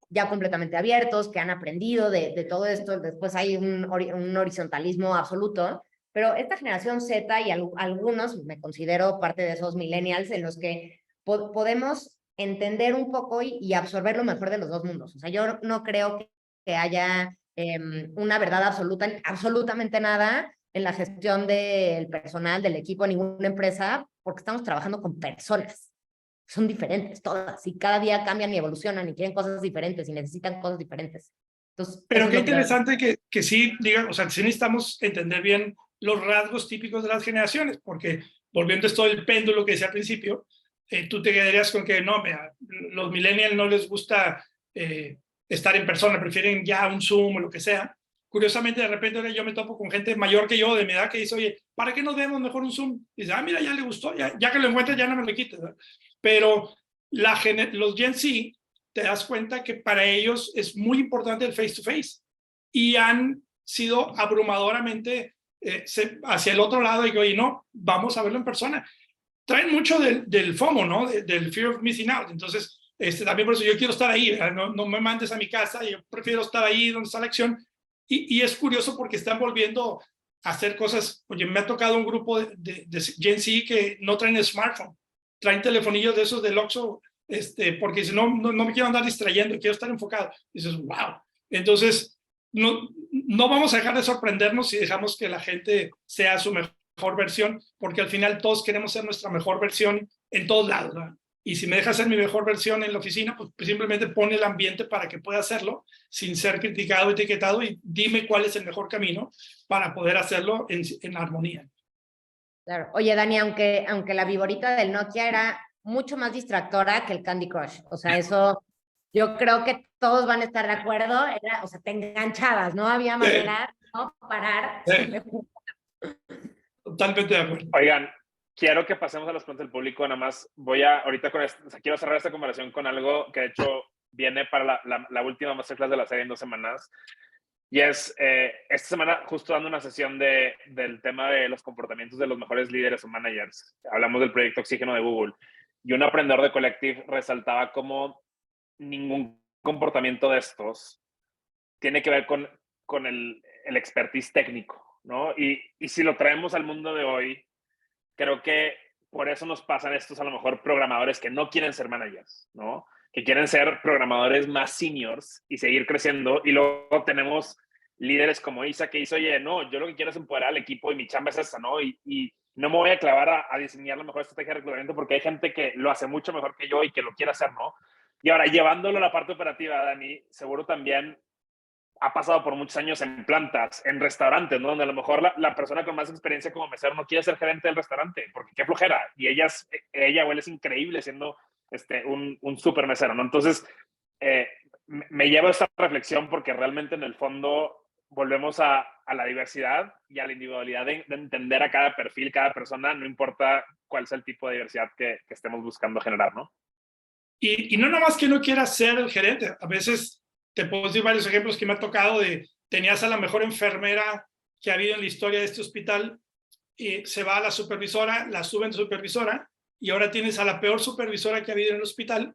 ya completamente abiertos que han aprendido de todo esto. Después hay un horizontalismo absoluto. Pero esta generación Z y algunos, me considero parte de esos millennials en los que podemos entender un poco y absorber lo mejor de los dos mundos. O sea, yo no creo que haya una verdad absoluta, absolutamente nada en la gestión del personal, del equipo, ninguna empresa, porque estamos trabajando con personas. Son diferentes todas y cada día cambian y evolucionan y quieren cosas diferentes y necesitan cosas diferentes. Entonces, Pero qué interesante que sí, digan, o sea, sí necesitamos entender bien los rasgos típicos de las generaciones, porque volviendo a esto del péndulo que decía al principio, tú te quedarías con que no, mira, los millennials no les gusta estar en persona, prefieren ya un Zoom o lo que sea. Curiosamente, de repente yo me topo con gente mayor que yo, de mi edad, que dice, oye, ¿para qué nos vemos mejor un Zoom? Y dice, mira, ya le gustó, ya que lo encuentras, ya no me lo quites, ¿verdad? Pero los Gen Z, te das cuenta que para ellos es muy importante el face-to-face y han sido abrumadoramente hacia el otro lado y que, oye, no, vamos a verlo en persona. Traen mucho del FOMO, ¿no? Del fear of missing out. Entonces, también por eso yo quiero estar ahí, no me mandes a mi casa, yo prefiero estar ahí donde está la acción. Y es curioso porque están volviendo a hacer cosas. Oye, me ha tocado un grupo de Gen Z que no traen smartphone, traen telefonillos de esos del Oxxo, porque si no me quiero andar distrayendo, quiero estar enfocado. Y dices, wow. Entonces, no vamos a dejar de sorprendernos si dejamos que la gente sea su mejor versión, porque al final todos queremos ser nuestra mejor versión en todos lados, ¿verdad? Y si me deja ser mi mejor versión en la oficina, pues simplemente pone el ambiente para que pueda hacerlo sin ser criticado, etiquetado, y dime cuál es el mejor camino para poder hacerlo en armonía. Claro. Oye, Dani, aunque la viborita del Nokia era mucho más distractora que el Candy Crush. O sea, eso yo creo que todos van a estar de acuerdo. O sea, te enganchabas, no había manera de no parar. Totalmente de acuerdo. Oigan, quiero que pasemos a las preguntas del público. Nada más ahorita con esto, o sea, quiero cerrar esta conversación con algo que de hecho viene para la última masterclass de la serie en 2 semanas. Y es, esta semana justo dando una sesión del tema de los comportamientos de los mejores líderes o managers. Hablamos del proyecto Oxígeno de Google. Y un aprendedor de Collective resaltaba cómo ningún comportamiento de estos tiene que ver con el expertise técnico, ¿no? Y si lo traemos al mundo de hoy, creo que por eso nos pasan estos a lo mejor programadores que no quieren ser managers, ¿no? Que quieren ser programadores más seniors y seguir creciendo. Y luego tenemos líderes como Isa que dice, oye, no, yo lo que quiero es empoderar al equipo y mi chamba es esa, ¿no? Y no me voy a clavar a diseñar la mejor estrategia de reclutamiento porque hay gente que lo hace mucho mejor que yo y que lo quiere hacer, ¿no? Y ahora, llevándolo a la parte operativa, Dani, seguro también ha pasado por muchos años en plantas, en restaurantes, ¿no? Donde a lo mejor la persona con más experiencia como mesero no quiere ser gerente del restaurante, porque qué flojera. Y ella o él es increíble siendo un súper mesero, ¿no? Entonces, me llevo a esta reflexión porque realmente en el fondo volvemos a la diversidad y a la individualidad de entender a cada perfil, cada persona, no importa cuál sea el tipo de diversidad que estemos buscando generar, ¿no? Y no nada más que no quieras ser el gerente. A veces te puedo decir varios ejemplos que me ha tocado tenías a la mejor enfermera que ha habido en la historia de este hospital y se va a la supervisora, la suben de supervisora y ahora tienes a la peor supervisora que ha habido en el hospital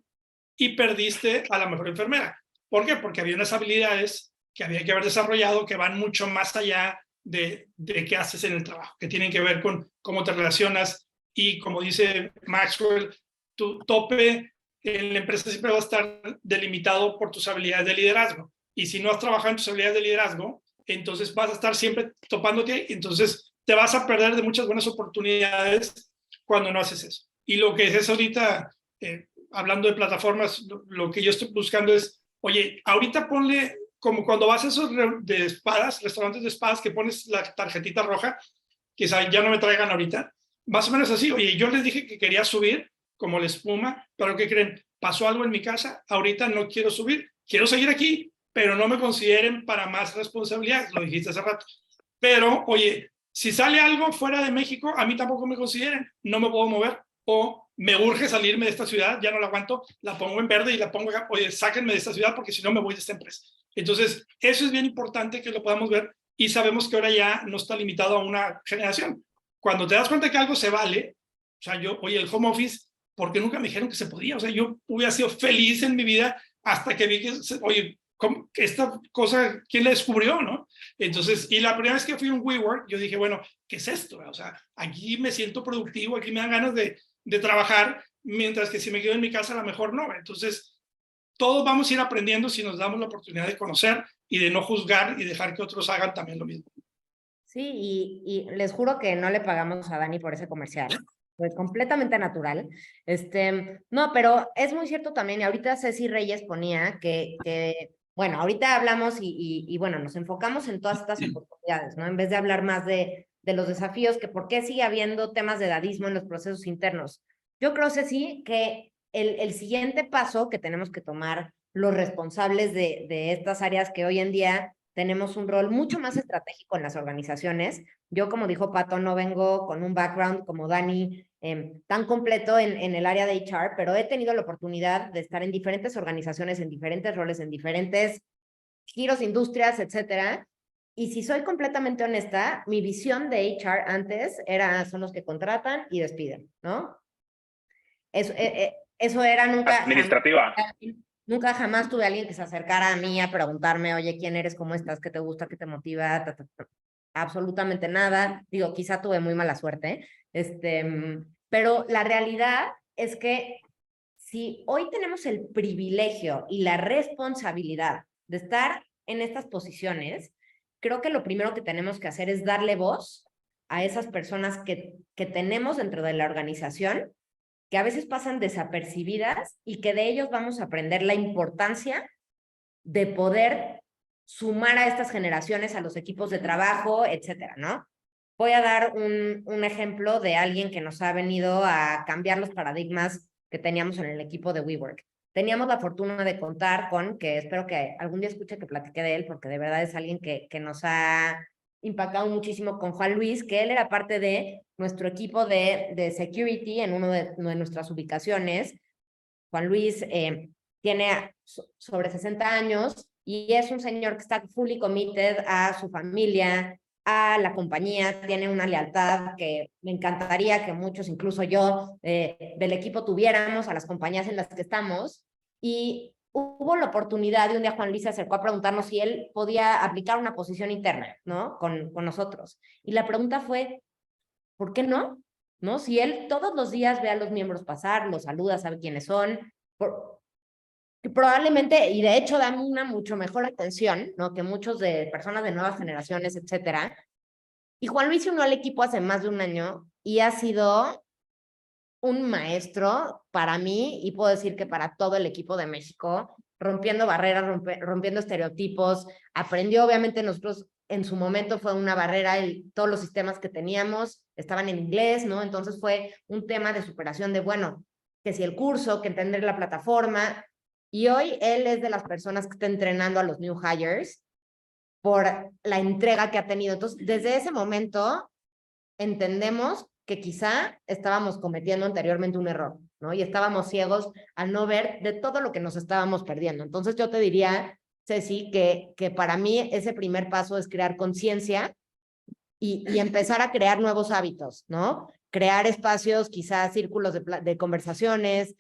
y perdiste a la mejor enfermera. ¿Por qué? Porque había unas habilidades que había que haber desarrollado que van mucho más allá de qué haces en el trabajo, que tienen que ver con cómo te relacionas y, como dice Maxwell, tu tope en la empresa siempre va a estar delimitado por tus habilidades de liderazgo. Y si no has trabajado en tus habilidades de liderazgo, entonces vas a estar siempre topándote ahí. Entonces te vas a perder de muchas buenas oportunidades cuando no haces eso. Y lo que es ahorita, hablando de plataformas, lo que yo estoy buscando es, oye, ahorita ponle, como cuando vas a esos de espadas, restaurantes de espadas, que pones la tarjetita roja, que ya no me traigan ahorita, más o menos así. Oye, yo les dije que quería subir, como la espuma, pero ¿qué creen? Pasó algo en mi casa, ahorita no quiero subir, quiero seguir aquí, pero no me consideren para más responsabilidades, lo dijiste hace rato. Pero, oye, si sale algo fuera de México, a mí tampoco me consideren, no me puedo mover, o me urge salirme de esta ciudad, ya no la aguanto, la pongo en verde y la pongo, oye, sáquenme de esta ciudad porque si no me voy de esta empresa. Entonces, eso es bien importante que lo podamos ver y sabemos que ahora ya no está limitado a una generación. Cuando te das cuenta que algo se vale, o sea, oye, el home office, porque nunca me dijeron que se podía, o sea, yo hubiera sido feliz en mi vida hasta que vi que, oye, esta cosa, ¿quién la descubrió, no? Entonces, y la primera vez que fui a un WeWork, yo dije, bueno, ¿qué es esto? O sea, aquí me siento productivo, aquí me dan ganas de trabajar, mientras que si me quedo en mi casa, a lo mejor no. Entonces, todos vamos a ir aprendiendo si nos damos la oportunidad de conocer y de no juzgar y dejar que otros hagan también lo mismo. Sí, y les juro que no le pagamos a Dani por ese comercial. Fue completamente natural. No, pero es muy cierto también, y ahorita Ceci Reyes ponía que bueno, ahorita hablamos y bueno, nos enfocamos en todas estas oportunidades, ¿no? En vez de hablar más de los desafíos, que por qué sigue habiendo temas de edadismo en los procesos internos. Yo creo, Ceci, que el siguiente paso que tenemos que tomar los responsables de estas áreas que hoy en día tenemos un rol mucho más estratégico en las organizaciones. Yo, como dijo Pato, no vengo con un background como Dani tan completo en el área de HR, pero he tenido la oportunidad de estar en diferentes organizaciones, en diferentes roles, en diferentes giros, industrias, etcétera. Y si soy completamente honesta, mi visión de HR antes son los que contratan y despiden, ¿no? Eso era nunca... Administrativa. Nunca jamás tuve a alguien que se acercara a mí a preguntarme, oye, ¿quién eres? ¿Cómo estás? ¿Qué te gusta? ¿Qué te motiva? Absolutamente nada. Digo, quizá tuve muy mala suerte. Pero la realidad es que si hoy tenemos el privilegio y la responsabilidad de estar en estas posiciones, creo que lo primero que tenemos que hacer es darle voz a esas personas que tenemos dentro de la organización, que a veces pasan desapercibidas y que de ellos vamos a aprender la importancia de poder sumar a estas generaciones, a los equipos de trabajo, etcétera, ¿no? Voy a dar un ejemplo de alguien que nos ha venido a cambiar los paradigmas que teníamos en el equipo de WeWork. Teníamos la fortuna de contar con, que espero que algún día escuche que platiqué de él, porque de verdad es alguien que nos ha impactado muchísimo, con Juan Luis, que él era parte de nuestro equipo de security en una de nuestras ubicaciones. Juan Luis tiene sobre 60 años y es un señor que está fully committed a su familia, a la compañía, tiene una lealtad que me encantaría que muchos, incluso yo, del equipo tuviéramos a las compañías en las que estamos. Y hubo la oportunidad, y un día Juan Luis se acercó a preguntarnos si él podía aplicar una posición interna, ¿no? Con nosotros. Y la pregunta fue, ¿por qué no? ¿No? Si él todos los días ve a los miembros pasar, los saluda, sabe quiénes son, probablemente, y de hecho dan una mucho mejor atención, ¿no? Que muchos de personas de nuevas generaciones, etcétera. Y Juan Luis se unió al equipo hace más de un año y ha sido un maestro para mí, y puedo decir que para todo el equipo de México, rompiendo barreras, rompiendo estereotipos. Aprendió, obviamente, nosotros en su momento fue una barrera, todos los sistemas que teníamos estaban en inglés, ¿no? Entonces fue un tema de superación de, bueno, que si el curso, que entender la plataforma. Y hoy él es de las personas que está entrenando a los new hires por la entrega que ha tenido. Entonces, desde ese momento entendemos que quizá estábamos cometiendo anteriormente un error, ¿no? Y estábamos ciegos al no ver de todo lo que nos estábamos perdiendo. Entonces yo te diría, Ceci, que para mí ese primer paso es crear conciencia y empezar a crear nuevos hábitos, ¿no? Crear espacios, quizás círculos de conversaciones,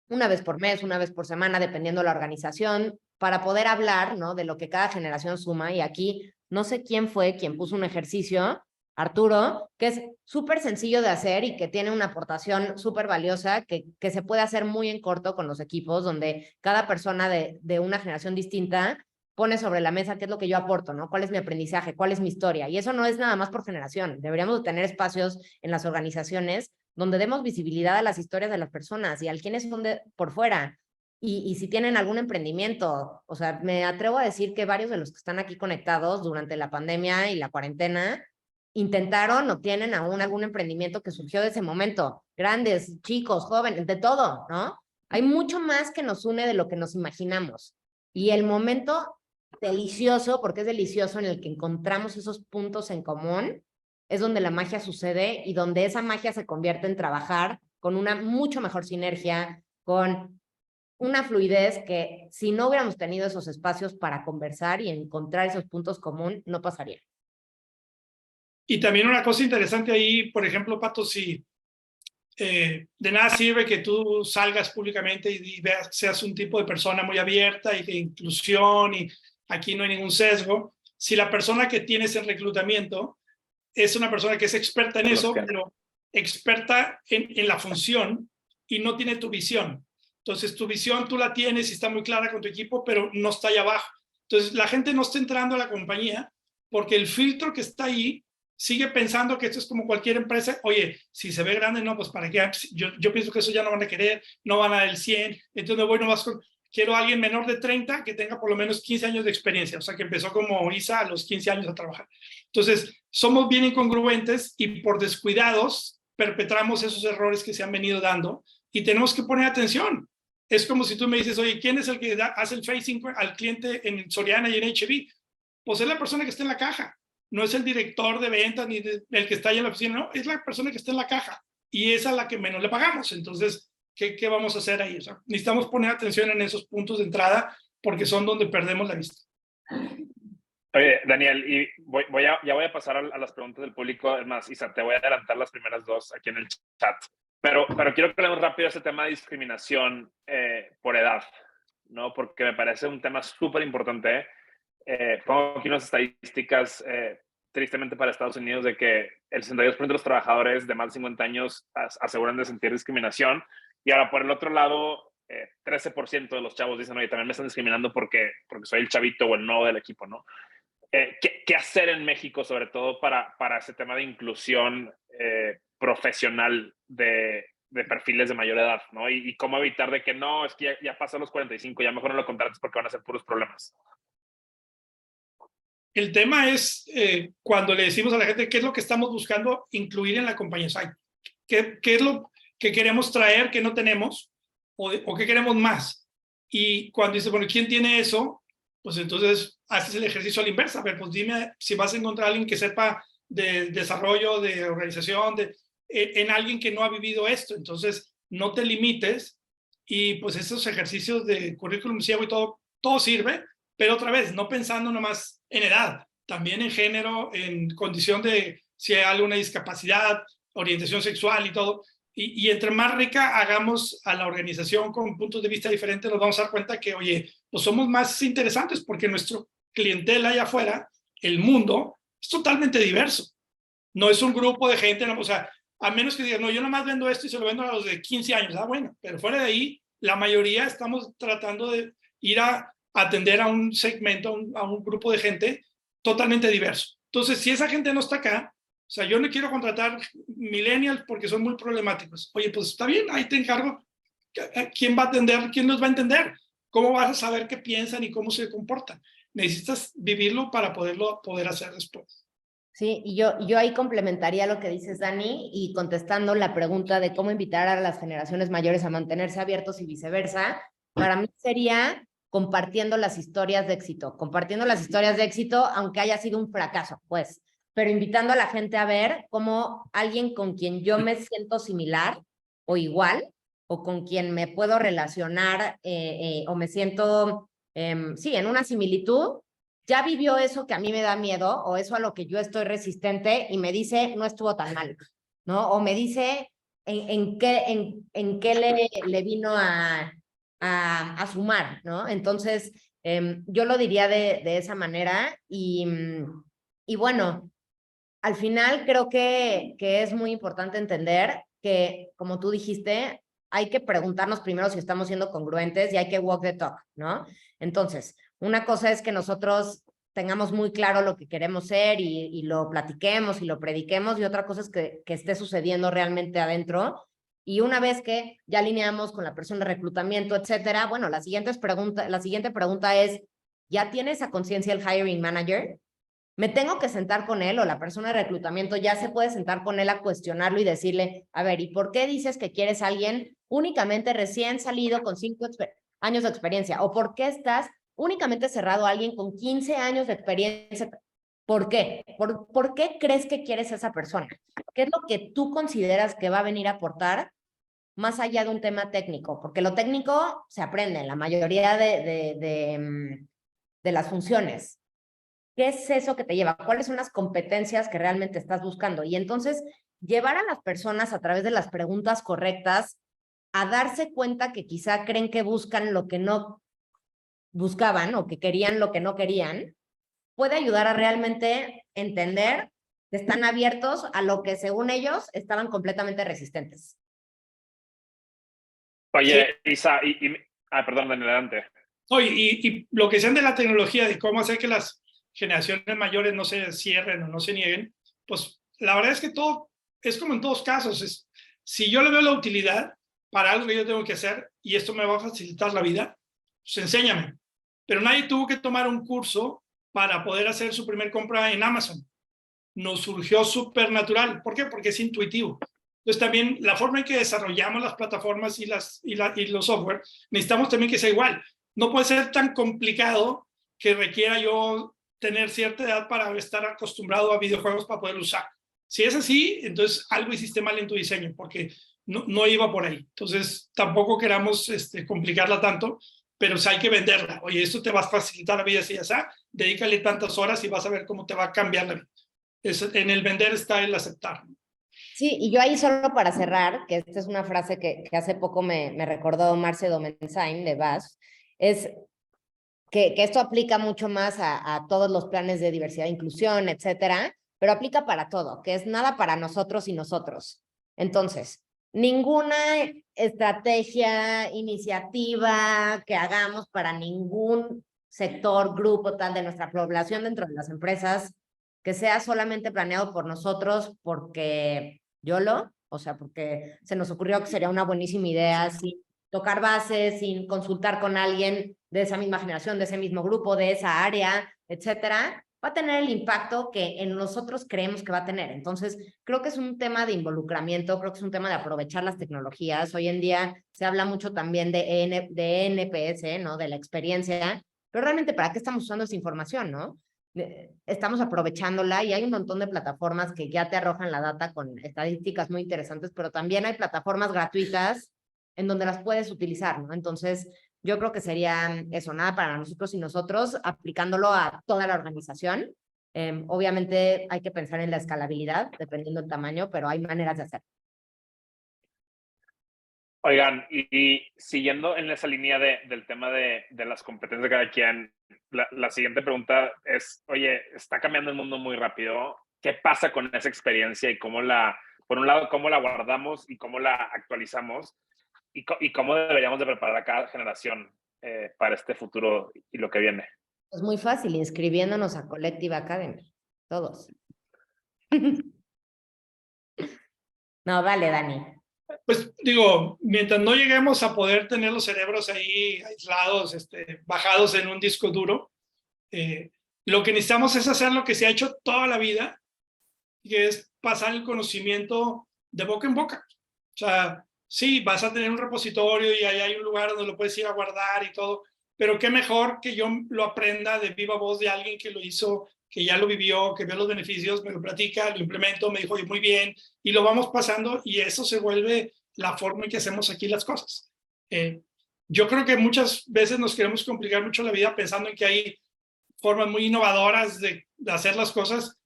una vez por mes, una vez por semana, dependiendo de la organización, para poder hablar, ¿no? De lo que cada generación suma. Y aquí, no sé quién fue quien puso un ejercicio, Arturo, que es súper sencillo de hacer y que tiene una aportación súper valiosa, que se puede hacer muy en corto con los equipos, donde cada persona de una generación distinta pone sobre la mesa qué es lo que yo aporto, ¿no? ¿Cuál es mi aprendizaje? ¿Cuál es mi historia? Y eso no es nada más por generación. Deberíamos tener espacios en las organizaciones donde demos visibilidad a las historias de las personas y a quienes son por fuera. Y si tienen algún emprendimiento, o sea, me atrevo a decir que varios de los que están aquí conectados durante la pandemia y la cuarentena intentaron o tienen aún algún emprendimiento que surgió de ese momento. Grandes, chicos, jóvenes, de todo, ¿no? Hay mucho más que nos une de lo que nos imaginamos. Y el momento delicioso, porque es delicioso, en el que encontramos esos puntos en común, es donde la magia sucede y donde esa magia se convierte en trabajar con una mucho mejor sinergia, con una fluidez que si no hubiéramos tenido esos espacios para conversar y encontrar esos puntos comunes, no pasaría. Y también una cosa interesante ahí, por ejemplo, Pato, si de nada sirve que tú salgas públicamente y seas un tipo de persona muy abierta y de inclusión y aquí no hay ningún sesgo, si la persona que tienes en reclutamiento es una persona que es experta en eso, pero experta en la función y no tiene tu visión. Entonces tu visión tú la tienes y está muy clara con tu equipo, pero no está allá abajo. Entonces la gente no está entrando a la compañía porque el filtro que está ahí sigue pensando que esto es como cualquier empresa. Oye, si se ve grande, no, pues para qué. Yo pienso que eso ya no van a querer, no van a dar el 100, entonces me voy nomás con... Quiero a alguien menor de 30 que tenga por lo menos 15 años de experiencia, o sea, que empezó como Isa a los 15 años a trabajar. Entonces, somos bien incongruentes y por descuidados perpetramos esos errores que se han venido dando y tenemos que poner atención. Es como si tú me dices, oye, ¿quién es el que hace el facing al cliente en Soriana y en H&B? Pues es la persona que está en la caja. No es el director de ventas ni el que está ahí en la oficina, no, es la persona que está en la caja y es a la que menos le pagamos. Entonces, ¿qué vamos a hacer ahí? O sea, necesitamos poner atención en esos puntos de entrada porque son donde perdemos la vista. Oye, Daniel, y ya voy a pasar a las preguntas del público. Es más, Isa, te voy a adelantar las primeras dos aquí en el chat. Pero quiero que hablemos rápido de ese tema de discriminación por edad, ¿no? Porque me parece un tema súper importante. Pongo aquí unas estadísticas, tristemente para Estados Unidos, de que el 62% de los trabajadores de más de 50 años aseguran de sentir discriminación. Y ahora, por el otro lado, 13% de los chavos dicen, oye, también me están discriminando porque soy el chavito o el nuevo del equipo, ¿no? ¿Qué hacer en México, sobre todo para ese tema de inclusión profesional de perfiles de mayor edad, ¿no? Y cómo evitar de que no, es que ya pasan los 45, ya mejor no lo contrates porque van a ser puros problemas. El tema es cuando le decimos a la gente qué es lo que estamos buscando incluir en la compañía. O sea, ¿qué es lo que queremos traer que no tenemos o qué queremos más? Y cuando dice, bueno, ¿quién tiene eso? Pues entonces haces el ejercicio a la inversa. A ver, pues dime si vas a encontrar a alguien que sepa de desarrollo, de organización, en alguien que no ha vivido esto. Entonces, no te limites y pues esos ejercicios de currículum ciego y todo sirve, pero otra vez, no pensando nomás en edad, también en género, en condición de si hay alguna discapacidad, orientación sexual y todo. Y entre más rica hagamos a la organización con puntos de vista diferentes, nos vamos a dar cuenta que, oye, pues somos más interesantes porque nuestro clientela allá afuera, el mundo, es totalmente diverso. No es un grupo de gente, no, o sea, a menos que digan, no, yo nomás vendo esto y se lo vendo a los de 15 años. Ah, bueno, pero fuera de ahí, la mayoría estamos tratando de ir a atender a un segmento, a un grupo de gente totalmente diverso. Entonces, si esa gente no está acá, o sea, yo no quiero contratar millennials porque son muy problemáticos. Oye, pues está bien, ahí te encargo. ¿Quién va a atender? ¿Quién los va a entender? ¿Cómo vas a saber qué piensan y cómo se comportan? Necesitas vivirlo para poder hacer después. Sí, y yo ahí complementaría lo que dices, Dani, y contestando la pregunta de cómo invitar a las generaciones mayores a mantenerse abiertos y viceversa, para mí sería compartiendo las historias de éxito, aunque haya sido un fracaso, pues, pero invitando a la gente a ver cómo alguien con quien yo me siento similar o igual, o con quien me puedo relacionar o me siento, sí, en una similitud, ya vivió eso que a mí me da miedo o eso a lo que yo estoy resistente y me dice, no estuvo tan mal, ¿no? O me dice, en qué le vino a sumar, ¿no? Entonces, yo lo diría de esa manera y bueno, al final creo que es muy importante entender que, como tú dijiste, hay que preguntarnos primero si estamos siendo congruentes y hay que walk the talk, ¿no? Entonces, una cosa es que nosotros tengamos muy claro lo que queremos ser y lo platiquemos y lo prediquemos, y otra cosa es que esté sucediendo realmente adentro. Y una vez que ya alineamos con la persona de reclutamiento, etcétera, bueno, la siguiente pregunta es, ¿ya tiene esa conciencia el hiring manager? Me tengo que sentar con él, o la persona de reclutamiento ya se puede sentar con él a cuestionarlo y decirle, a ver, ¿y por qué dices que quieres a alguien únicamente recién salido con 5 años de experiencia? ¿O por qué estás únicamente cerrado a alguien con 15 años de experiencia? ¿Por qué? ¿Por qué crees que quieres a esa persona? ¿Qué es lo que tú consideras que va a venir a aportar más allá de un tema técnico? Porque lo técnico se aprende en la mayoría de las funciones. ¿Qué es eso que te lleva? ¿Cuáles son las competencias que realmente estás buscando? Y entonces, llevar a las personas a través de las preguntas correctas a darse cuenta que quizá creen que buscan lo que no buscaban o que querían lo que no querían, puede ayudar a realmente entender que están abiertos a lo que según ellos estaban completamente resistentes. Oye, Isa, perdón, Daniel, adelante. Oye, y lo que sean de la tecnología, de cómo hacer que las generaciones mayores no se cierren o no se nieguen, pues la verdad es que todo es como en todos casos. Si yo le veo la utilidad para algo que yo tengo que hacer y esto me va a facilitar la vida, pues enséñame. Pero nadie tuvo que tomar un curso para poder hacer su primer compra en Amazon. Nos surgió súper natural. ¿Por qué? Porque es intuitivo. Entonces también la forma en que desarrollamos las plataformas y los software, necesitamos también que sea igual. No puede ser tan complicado que requiera yo tener cierta edad para estar acostumbrado a videojuegos para poderlo usar. Si es así, entonces algo hiciste mal en tu diseño, porque no iba por ahí. Entonces tampoco queramos complicarla tanto, pero sí hay que venderla. Oye, esto te va a facilitar la vida, si ya está, dedícale tantas horas y vas a ver cómo te va a cambiar la vida. En el vender está el aceptar. Sí, y yo ahí solo para cerrar, que esta es una frase que hace poco me recordó Marce Domenzain de VAS, es que esto aplica mucho más a todos los planes de diversidad e inclusión, etcétera, pero aplica para todo, que es nada para nosotros y nosotros. Entonces, ninguna estrategia, iniciativa que hagamos para ningún sector, grupo tal de nuestra población dentro de las empresas, que sea solamente planeado por nosotros porque o sea, porque se nos ocurrió que sería una buenísima idea, sin tocar bases, sin consultar con alguien de esa misma generación, de ese mismo grupo, de esa área, etcétera, va a tener el impacto que en nosotros creemos que va a tener. Entonces, creo que es un tema de involucramiento, creo que es un tema de aprovechar las tecnologías. Hoy en día se habla mucho también de NPS, ¿no? De la experiencia, pero realmente, ¿para qué estamos usando esa información, no? Estamos aprovechándola y hay un montón de plataformas que ya te arrojan la data con estadísticas muy interesantes, pero también hay plataformas gratuitas en donde las puedes utilizar, ¿no? Entonces, yo creo que sería eso, nada para nosotros y nosotros, aplicándolo a toda la organización. Obviamente hay que pensar en la escalabilidad, dependiendo del tamaño, pero hay maneras de hacerlo. Oigan, y siguiendo en esa línea del tema de las competencias de cada quien, la siguiente pregunta es, oye, está cambiando el mundo muy rápido. ¿Qué pasa con esa experiencia y por un lado, cómo la guardamos y cómo la actualizamos? Y cómo deberíamos de preparar a cada generación para este futuro y lo que viene? Es muy fácil, inscribiéndonos a Collective Academy, todos. No, dale, Dani. Pues digo, mientras no lleguemos a poder tener los cerebros ahí aislados, bajados en un disco duro, lo que necesitamos es hacer lo que se ha hecho toda la vida, que es pasar el conocimiento de boca en boca. O sea, sí, vas a tener un repositorio y ahí hay un lugar donde lo puedes ir a guardar y todo, pero qué mejor que yo lo aprenda de viva voz de alguien que lo hizo, que ya lo vivió, que vio los beneficios, me lo platica, lo implemento, me dijo, oye, muy bien, y lo vamos pasando y eso se vuelve la forma en que hacemos aquí las cosas. Yo creo que muchas veces nos queremos complicar mucho la vida pensando en que hay formas muy innovadoras de hacer las cosas,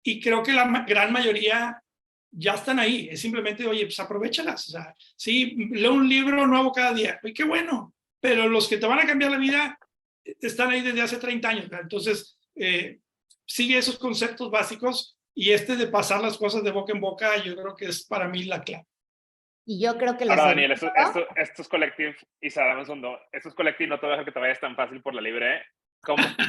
y creo que la gran mayoría ya están ahí. Es simplemente, oye, pues aprovéchalas. O sea, sí, lee un libro nuevo cada día. Oye, qué bueno. Pero los que te van a cambiar la vida están ahí desde hace 30 años. ¿Verdad? Entonces, sigue esos conceptos básicos y de pasar las cosas de boca en boca, yo creo que es para mí la clave. Y yo creo que lo Ahora, segundo... Daniel, estos colectivos, Isa, dame un segundo, estos colectivos no te voy a dejar que te vayas tan fácil por la libre.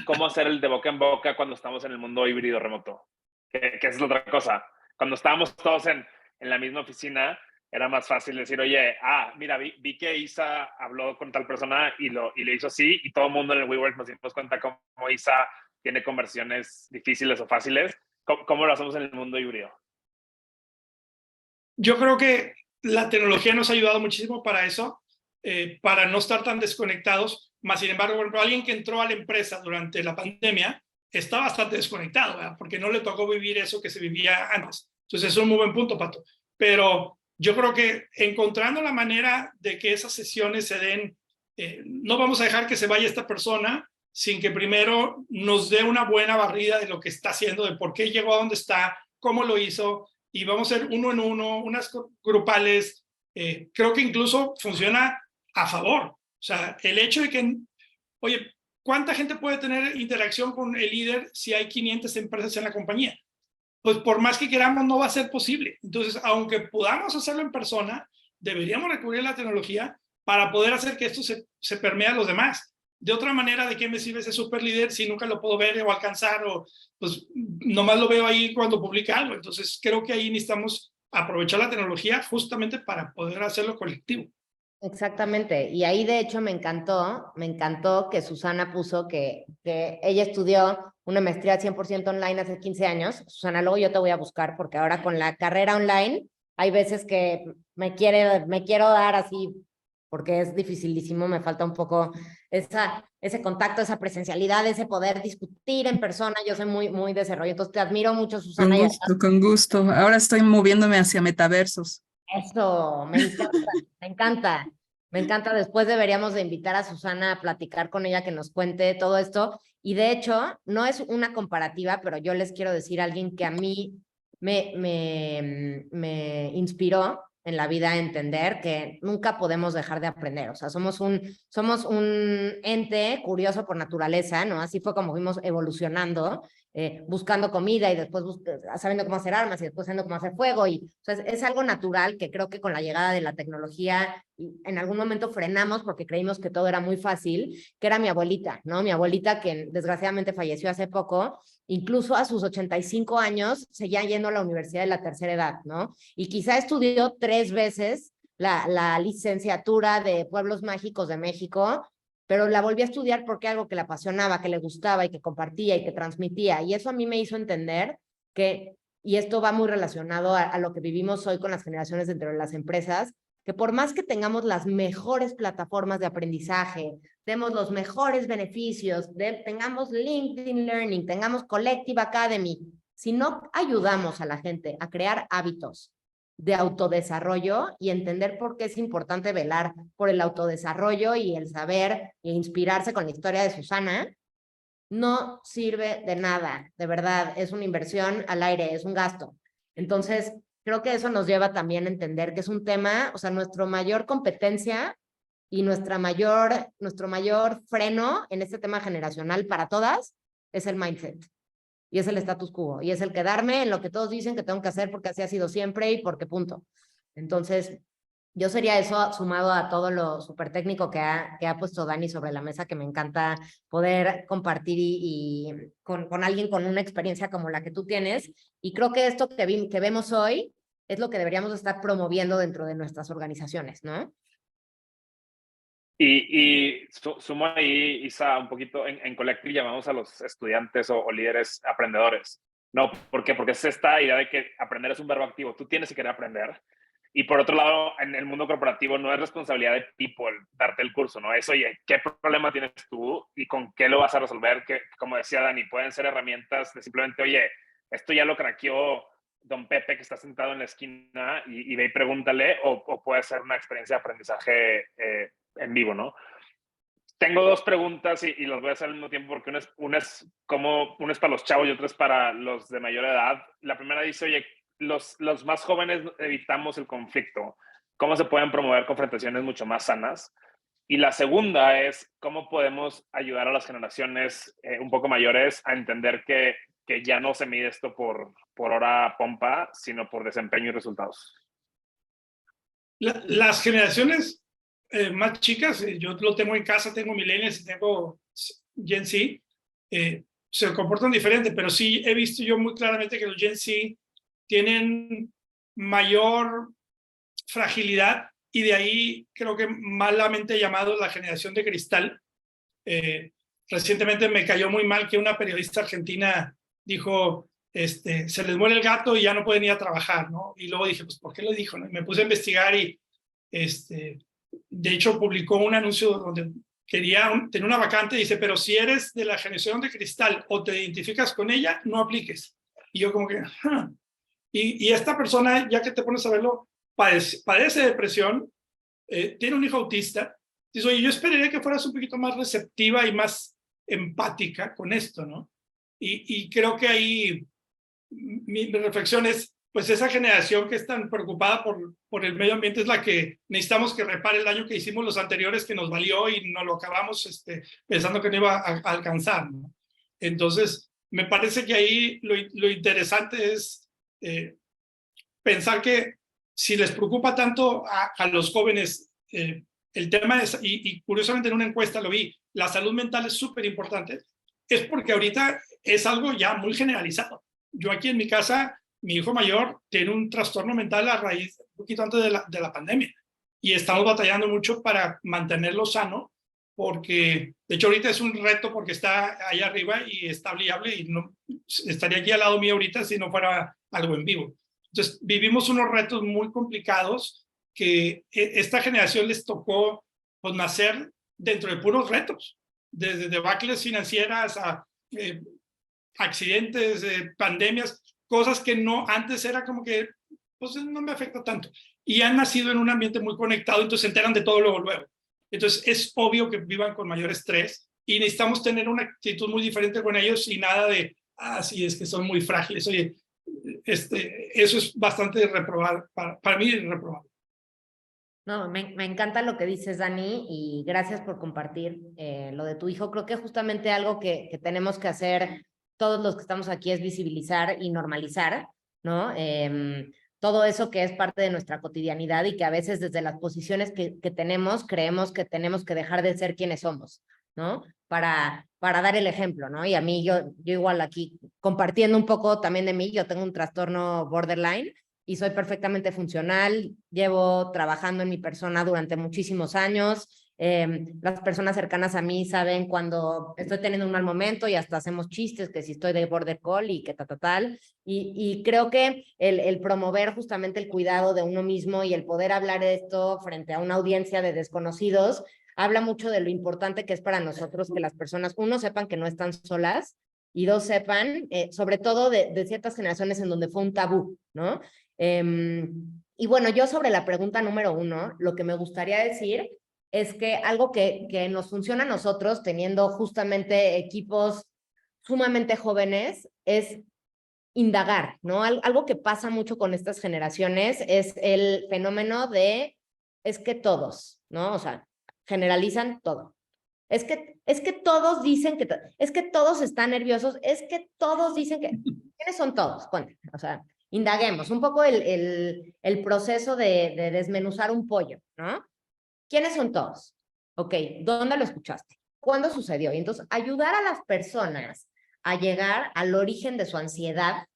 ¿Cómo hacer el de boca en boca cuando estamos en el mundo híbrido remoto? Que es la otra cosa. Cuando estábamos todos en la misma oficina, era más fácil decir, oye, mira, vi que Isa habló con tal persona y le hizo así, y todo el mundo en el WeWork nos dimos cuenta cómo Isa tiene conversiones difíciles o fáciles. ¿Cómo lo hacemos en el mundo híbrido? Yo creo que la tecnología nos ha ayudado muchísimo para eso, para no estar tan desconectados. Más sin embargo, por ejemplo, alguien que entró a la empresa durante la pandemia está bastante desconectado, ¿verdad? Porque no le tocó vivir eso que se vivía antes. Entonces, es un muy buen punto, Pato. Pero yo creo que encontrando la manera de que esas sesiones se den, no vamos a dejar que se vaya esta persona sin que primero nos dé una buena barrida de lo que está haciendo, de por qué llegó a donde está, cómo lo hizo, y vamos a hacer uno en uno, unas grupales. Creo que incluso funciona a favor. O sea, el hecho de que, oye, ¿cuánta gente puede tener interacción con el líder si hay 500 empresas en la compañía? Pues por más que queramos, no va a ser posible. Entonces, aunque podamos hacerlo en persona, deberíamos recurrir a la tecnología para poder hacer que esto se permee a los demás. De otra manera, ¿de qué me sirve ese super líder si nunca lo puedo ver o alcanzar? O pues nomás lo veo ahí cuando publica algo. Entonces, creo que ahí necesitamos aprovechar la tecnología justamente para poder hacerlo colectivo. Exactamente, y ahí de hecho me encantó que Susana puso que ella estudió una maestría 100% online hace 15 años. Susana, luego yo te voy a buscar porque ahora con la carrera online hay veces que me quiero dar así porque es dificilísimo, me falta un poco ese contacto, esa presencialidad, ese poder discutir en persona. Yo soy muy de ese rollo, entonces te admiro mucho, Susana. Con gusto, con gusto. Ahora estoy moviéndome hacia metaversos. Eso, me encanta, me encanta. Me encanta. Después deberíamos de invitar a Susana a platicar con ella, que nos cuente todo esto. Y de hecho, no es una comparativa, pero yo les quiero decir a alguien que a mí me inspiró en la vida a entender que nunca podemos dejar de aprender. O sea, somos un ente curioso por naturaleza, ¿no? Así fue como fuimos evolucionando, buscando comida y después sabiendo cómo hacer armas y después sabiendo cómo hacer fuego. Y, o sea, es algo natural que creo que con la llegada de la tecnología en algún momento frenamos porque creímos que todo era muy fácil, que era mi abuelita, ¿no? Mi abuelita que desgraciadamente falleció hace poco, incluso a sus 85 años seguía yendo a la universidad de la tercera edad, ¿no? Y quizá estudió 3 veces la licenciatura de Pueblos Mágicos de México, pero la volví a estudiar porque algo que le apasionaba, que le gustaba y que compartía y que transmitía. Y eso a mí me hizo entender que, y esto va muy relacionado a lo que vivimos hoy con las generaciones dentro de las empresas, que por más que tengamos las mejores plataformas de aprendizaje, demos los mejores beneficios, tengamos LinkedIn Learning, tengamos Collective Academy, si no ayudamos a la gente a crear hábitos de autodesarrollo y entender por qué es importante velar por el autodesarrollo y el saber e inspirarse con la historia de Susana, no sirve de nada, de verdad, es una inversión al aire, es un gasto. Entonces, creo que eso nos lleva también a entender que es un tema, o sea, nuestra mayor competencia y nuestro mayor freno en este tema generacional para todas es el mindset. Y es el status quo, y es el quedarme en lo que todos dicen que tengo que hacer porque así ha sido siempre y porque punto. Entonces, yo sería eso sumado a todo lo súper técnico que ha puesto Dani sobre la mesa, que me encanta poder compartir y con alguien con una experiencia como la que tú tienes. Y creo que esto que vemos hoy es lo que deberíamos estar promoviendo dentro de nuestras organizaciones, ¿no? Y sumo ahí, Isa, un poquito, en Collective llamamos a los estudiantes o líderes aprendedores. No, ¿por qué? Porque es esta idea de que aprender es un verbo activo. Tú tienes que querer aprender. Y por otro lado, en el mundo corporativo no es responsabilidad de people darte el curso, ¿no? Es, oye, ¿qué problema tienes tú y con qué lo vas a resolver? Que, como decía Dani, pueden ser herramientas de simplemente, oye, esto ya lo craqueó don Pepe que está sentado en la esquina y ve y pregúntale, o puede ser una experiencia de aprendizaje en vivo, ¿no? Tengo 2 preguntas y las voy a hacer al mismo tiempo porque una es para los chavos y otra es para los de mayor edad. La primera dice, oye, los más jóvenes evitamos el conflicto. ¿Cómo se pueden promover confrontaciones mucho más sanas? Y la segunda es cómo podemos ayudar a las generaciones un poco mayores a entender que ya no se mide esto por hora pompa, sino por desempeño y resultados. Las generaciones más chicas, yo lo tengo en casa, tengo millennials y tengo Gen Z, se comportan diferente, pero sí he visto yo muy claramente que los Gen Z tienen mayor fragilidad y de ahí creo que malamente llamado la generación de cristal. Recientemente me cayó muy mal que una periodista argentina dijo, se les muere el gato y ya no pueden ir a trabajar, ¿no? Y luego dije, pues, ¿por qué lo dijo? ¿No? Y me puse a investigar y, de hecho, publicó un anuncio donde quería tener una vacante, dice, pero si eres de la generación de cristal o te identificas con ella, no apliques. Y yo como que, y esta persona, ya que te pones a verlo, padece depresión, tiene un hijo autista. Dice, oye, yo esperaría que fueras un poquito más receptiva y más empática con esto, ¿no? Y creo que ahí mi reflexión es, pues esa generación que es tan preocupada por el medio ambiente es la que necesitamos que repare el daño que hicimos los anteriores, que nos valió y nos lo acabamos pensando que no iba a alcanzar, ¿no? Entonces, me parece que ahí lo interesante es pensar que si les preocupa tanto a los jóvenes el tema es, y curiosamente en una encuesta lo vi, la salud mental es súper importante, es porque ahorita es algo ya muy generalizado. Yo aquí en mi casa, mi hijo mayor tiene un trastorno mental a raíz, un poquito antes de la pandemia, y estamos batallando mucho para mantenerlo sano, porque de hecho ahorita es un reto porque está ahí arriba y está viable y no estaría aquí al lado mío ahorita si no fuera algo en vivo. Entonces vivimos unos retos muy complicados que esta generación les tocó pues, nacer dentro de puros retos, desde debacles financieras a accidentes, pandemias, cosas que no antes era como que pues no me afecta tanto. Y han nacido en un ambiente muy conectado, entonces se enteran de todo luego. Entonces es obvio que vivan con mayor estrés y necesitamos tener una actitud muy diferente con ellos y nada de, sí, es que son muy frágiles. Oye, eso es bastante reprobable, para mí reprobable. No, me encanta lo que dices, Dani, y gracias por compartir lo de tu hijo. Creo que justamente algo que tenemos que hacer todos los que estamos aquí es visibilizar y normalizar, ¿no? Todo eso que es parte de nuestra cotidianidad y que a veces desde las posiciones que tenemos creemos que tenemos que dejar de ser quienes somos, ¿no? Para dar el ejemplo, ¿no? Y a mí, yo igual aquí compartiendo un poco también de mí, yo tengo un trastorno borderline, y soy perfectamente funcional, llevo trabajando en mi persona durante muchísimos años, las personas cercanas a mí saben cuando estoy teniendo un mal momento y hasta hacemos chistes que si estoy de border collie y que tal, y creo que el promover justamente el cuidado de uno mismo y el poder hablar de esto frente a una audiencia de desconocidos, habla mucho de lo importante que es para nosotros que las personas, uno, sepan que no están solas, y dos, sepan, sobre todo de ciertas generaciones en donde fue un tabú, ¿no? Y bueno, yo sobre la pregunta número 1, lo que me gustaría decir es que algo que nos funciona a nosotros, teniendo justamente equipos sumamente jóvenes, es indagar, ¿no? Algo que pasa mucho con estas generaciones es el fenómeno de, es que todos, ¿no? O sea, generalizan todo. Es que todos dicen que, es que todos están nerviosos, es que todos dicen que, ¿quiénes son todos? Cuéntame, o sea, indaguemos un poco el proceso de desmenuzar un pollo, ¿no? ¿Quiénes son todos? Ok, ¿dónde lo escuchaste? ¿Cuándo sucedió? Y entonces ayudar a las personas a llegar al origen de su ansiedad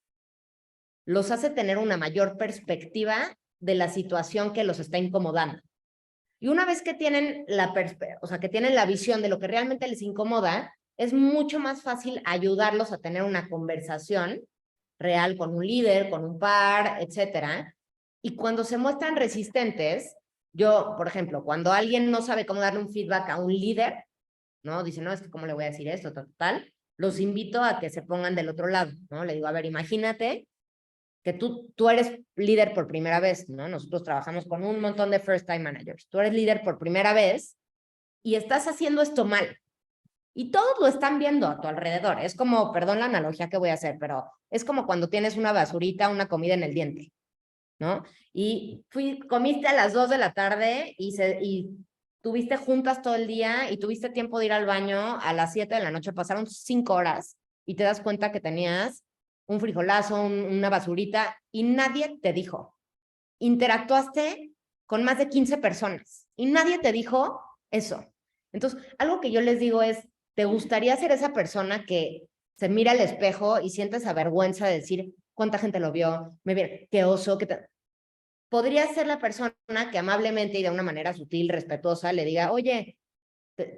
los hace tener una mayor perspectiva de la situación que los está incomodando. Y una vez que tienen que tienen la visión de lo que realmente les incomoda, es mucho más fácil ayudarlos a tener una conversación real con un líder, con un par, etcétera. Y cuando se muestran resistentes, yo, por ejemplo, cuando alguien no sabe cómo darle un feedback a un líder, ¿no? Dice, no, es que cómo le voy a decir esto, tal, los invito a que se pongan del otro lado, ¿no? Le digo, a ver, imagínate que tú eres líder por primera vez, ¿no? Nosotros trabajamos con un montón de first time managers. Tú eres líder por primera vez y estás haciendo esto mal. y todos lo están viendo a tu alrededor. Es como, perdón la analogía que voy a hacer, pero es como cuando tienes una basurita, una comida en el diente, ¿no? Y comiste a las 2 de la tarde y tuviste juntas todo el día y tuviste tiempo de ir al baño a las 7 de la noche, pasaron 5 horas y te das cuenta que tenías un frijolazo, una basurita y nadie te dijo. Interactuaste con más de 15 personas y nadie te dijo eso. Entonces, algo que yo les digo es, ¿te gustaría ser esa persona que se mira al espejo y siente esa vergüenza de decir cuánta gente lo vio, qué oso, podría ser la persona que amablemente y de una manera sutil, respetuosa, le diga, oye,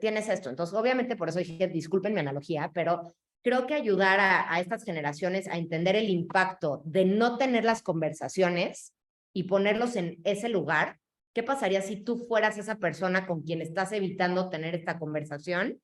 tienes esto. Entonces, obviamente, por eso dije, disculpen mi analogía, pero creo que ayudar a estas generaciones a entender el impacto de no tener las conversaciones y ponerlos en ese lugar. ¿Qué pasaría si tú fueras esa persona con quien estás evitando tener esta conversación?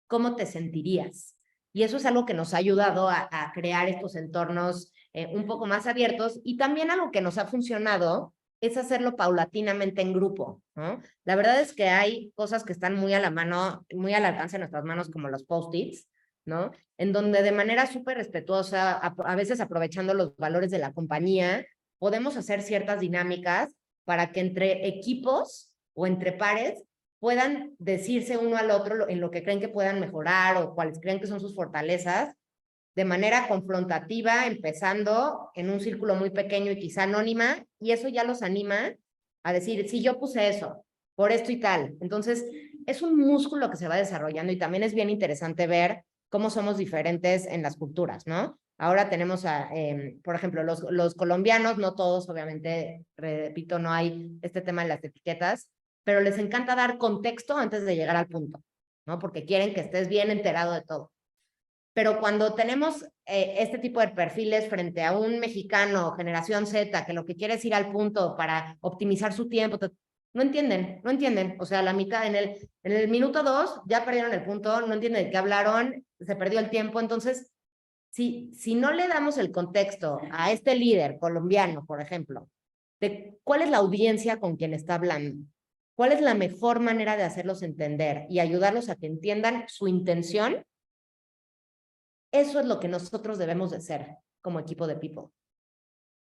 ¿Cómo te sentirías? Y eso es algo que nos ha ayudado a crear estos entornos un poco más abiertos, y también algo que nos ha funcionado es hacerlo paulatinamente en grupo, ¿no? La verdad es que hay cosas que están muy a la mano, muy al alcance de nuestras manos, como los post-its, ¿no? En donde de manera súper respetuosa, a veces aprovechando los valores de la compañía, podemos hacer ciertas dinámicas para que entre equipos o entre pares puedan decirse uno al otro en lo que creen que puedan mejorar o cuáles creen que son sus fortalezas, de manera confrontativa, empezando en un círculo muy pequeño y quizá anónima, y eso ya los anima a decir, sí, yo puse eso, por esto y tal. Entonces, es un músculo que se va desarrollando y también es bien interesante ver cómo somos diferentes en las culturas, ¿no? Ahora tenemos, por ejemplo, los colombianos, no todos, obviamente, repito, no hay este tema de las etiquetas, pero les encanta dar contexto antes de llegar al punto, ¿no? Porque quieren que estés bien enterado de todo. Pero cuando tenemos este tipo de perfiles frente a un mexicano, generación Z, que lo que quiere es ir al punto para optimizar su tiempo, no entienden. O sea, la mitad, en el minuto 2 ya perdieron el punto, no entienden de qué hablaron, se perdió el tiempo. Entonces, si no le damos el contexto a este líder colombiano, por ejemplo, de cuál es la audiencia con quien está hablando, cuál es la mejor manera de hacerlos entender y ayudarlos a que entiendan su intención, eso es lo que nosotros debemos de ser como equipo de People.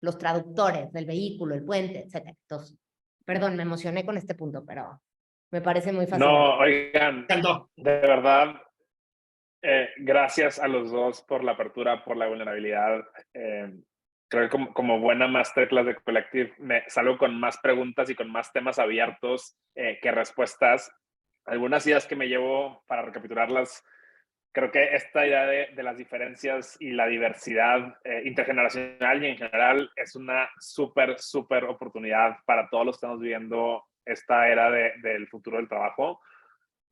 Los traductores del vehículo, el puente, etc. Entonces, perdón, me emocioné con este punto, pero me parece muy fascinante. No, oigan, de verdad, gracias a los dos por la apertura, por la vulnerabilidad. Creo que como buena masterclass de Collective me salgo con más preguntas y con más temas abiertos que respuestas. Algunas ideas que me llevo para recapitularlas. Creo que esta idea de las diferencias y la diversidad intergeneracional y en general es una súper oportunidad para todos los que estamos viviendo esta era del futuro del trabajo.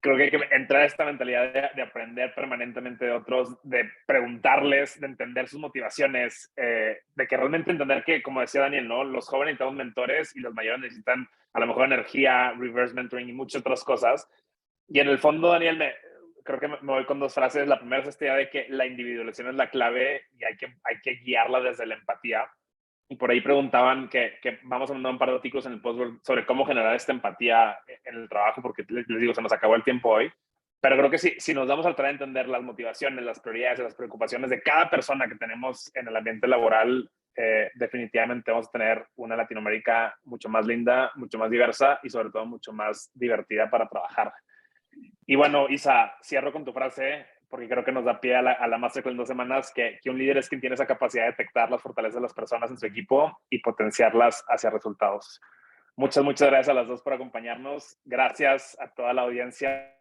Creo que hay que entrar a esta mentalidad de aprender permanentemente de otros, de preguntarles, de entender sus motivaciones, de que realmente entender que, como decía Daniel, ¿no? Los jóvenes necesitan mentores y los mayores necesitan a lo mejor energía, reverse mentoring y muchas otras cosas. Y en el fondo, Daniel, creo que me voy con dos frases. La primera es esta idea de que la individualización es la clave y hay que guiarla desde la empatía. Y por ahí preguntaban que vamos a mandar un par de artículos en el post sobre cómo generar esta empatía en el trabajo, porque les digo, se nos acabó el tiempo hoy. Pero creo que si nos vamos a tratar de entender las motivaciones, las prioridades, las preocupaciones de cada persona que tenemos en el ambiente laboral, definitivamente vamos a tener una Latinoamérica mucho más linda, mucho más diversa y sobre todo mucho más divertida para trabajar. Y bueno, Isa, cierro con tu frase, porque creo que nos da pie a la masterclass en 2 semanas, que un líder es quien tiene esa capacidad de detectar las fortalezas de las personas en su equipo y potenciarlas hacia resultados. Muchas gracias a las dos por acompañarnos. Gracias a toda la audiencia.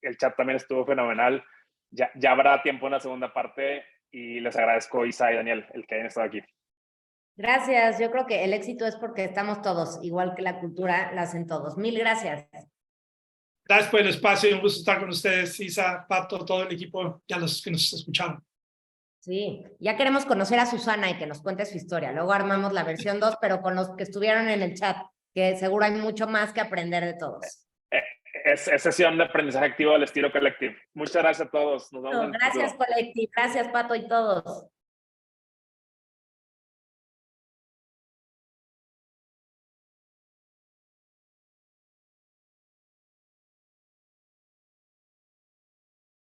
El chat también estuvo fenomenal. Ya habrá tiempo en la segunda parte y les agradezco, Isa y Daniel, el que hayan estado aquí. Gracias. Yo creo que el éxito es porque estamos todos, igual que la cultura la hacen todos. Mil gracias. Gracias por el espacio, un gusto estar con ustedes, Isa, Pato, todo el equipo y a los que nos escucharon. Sí, ya queremos conocer a Susana y que nos cuente su historia. Luego armamos la versión 2, pero con los que estuvieron en el chat, que seguro hay mucho más que aprender de todos. Es sesión de aprendizaje activo al estilo Collective. Muchas gracias a todos. Nos vemos en el futuro. Gracias, Collective. Gracias, Pato y todos.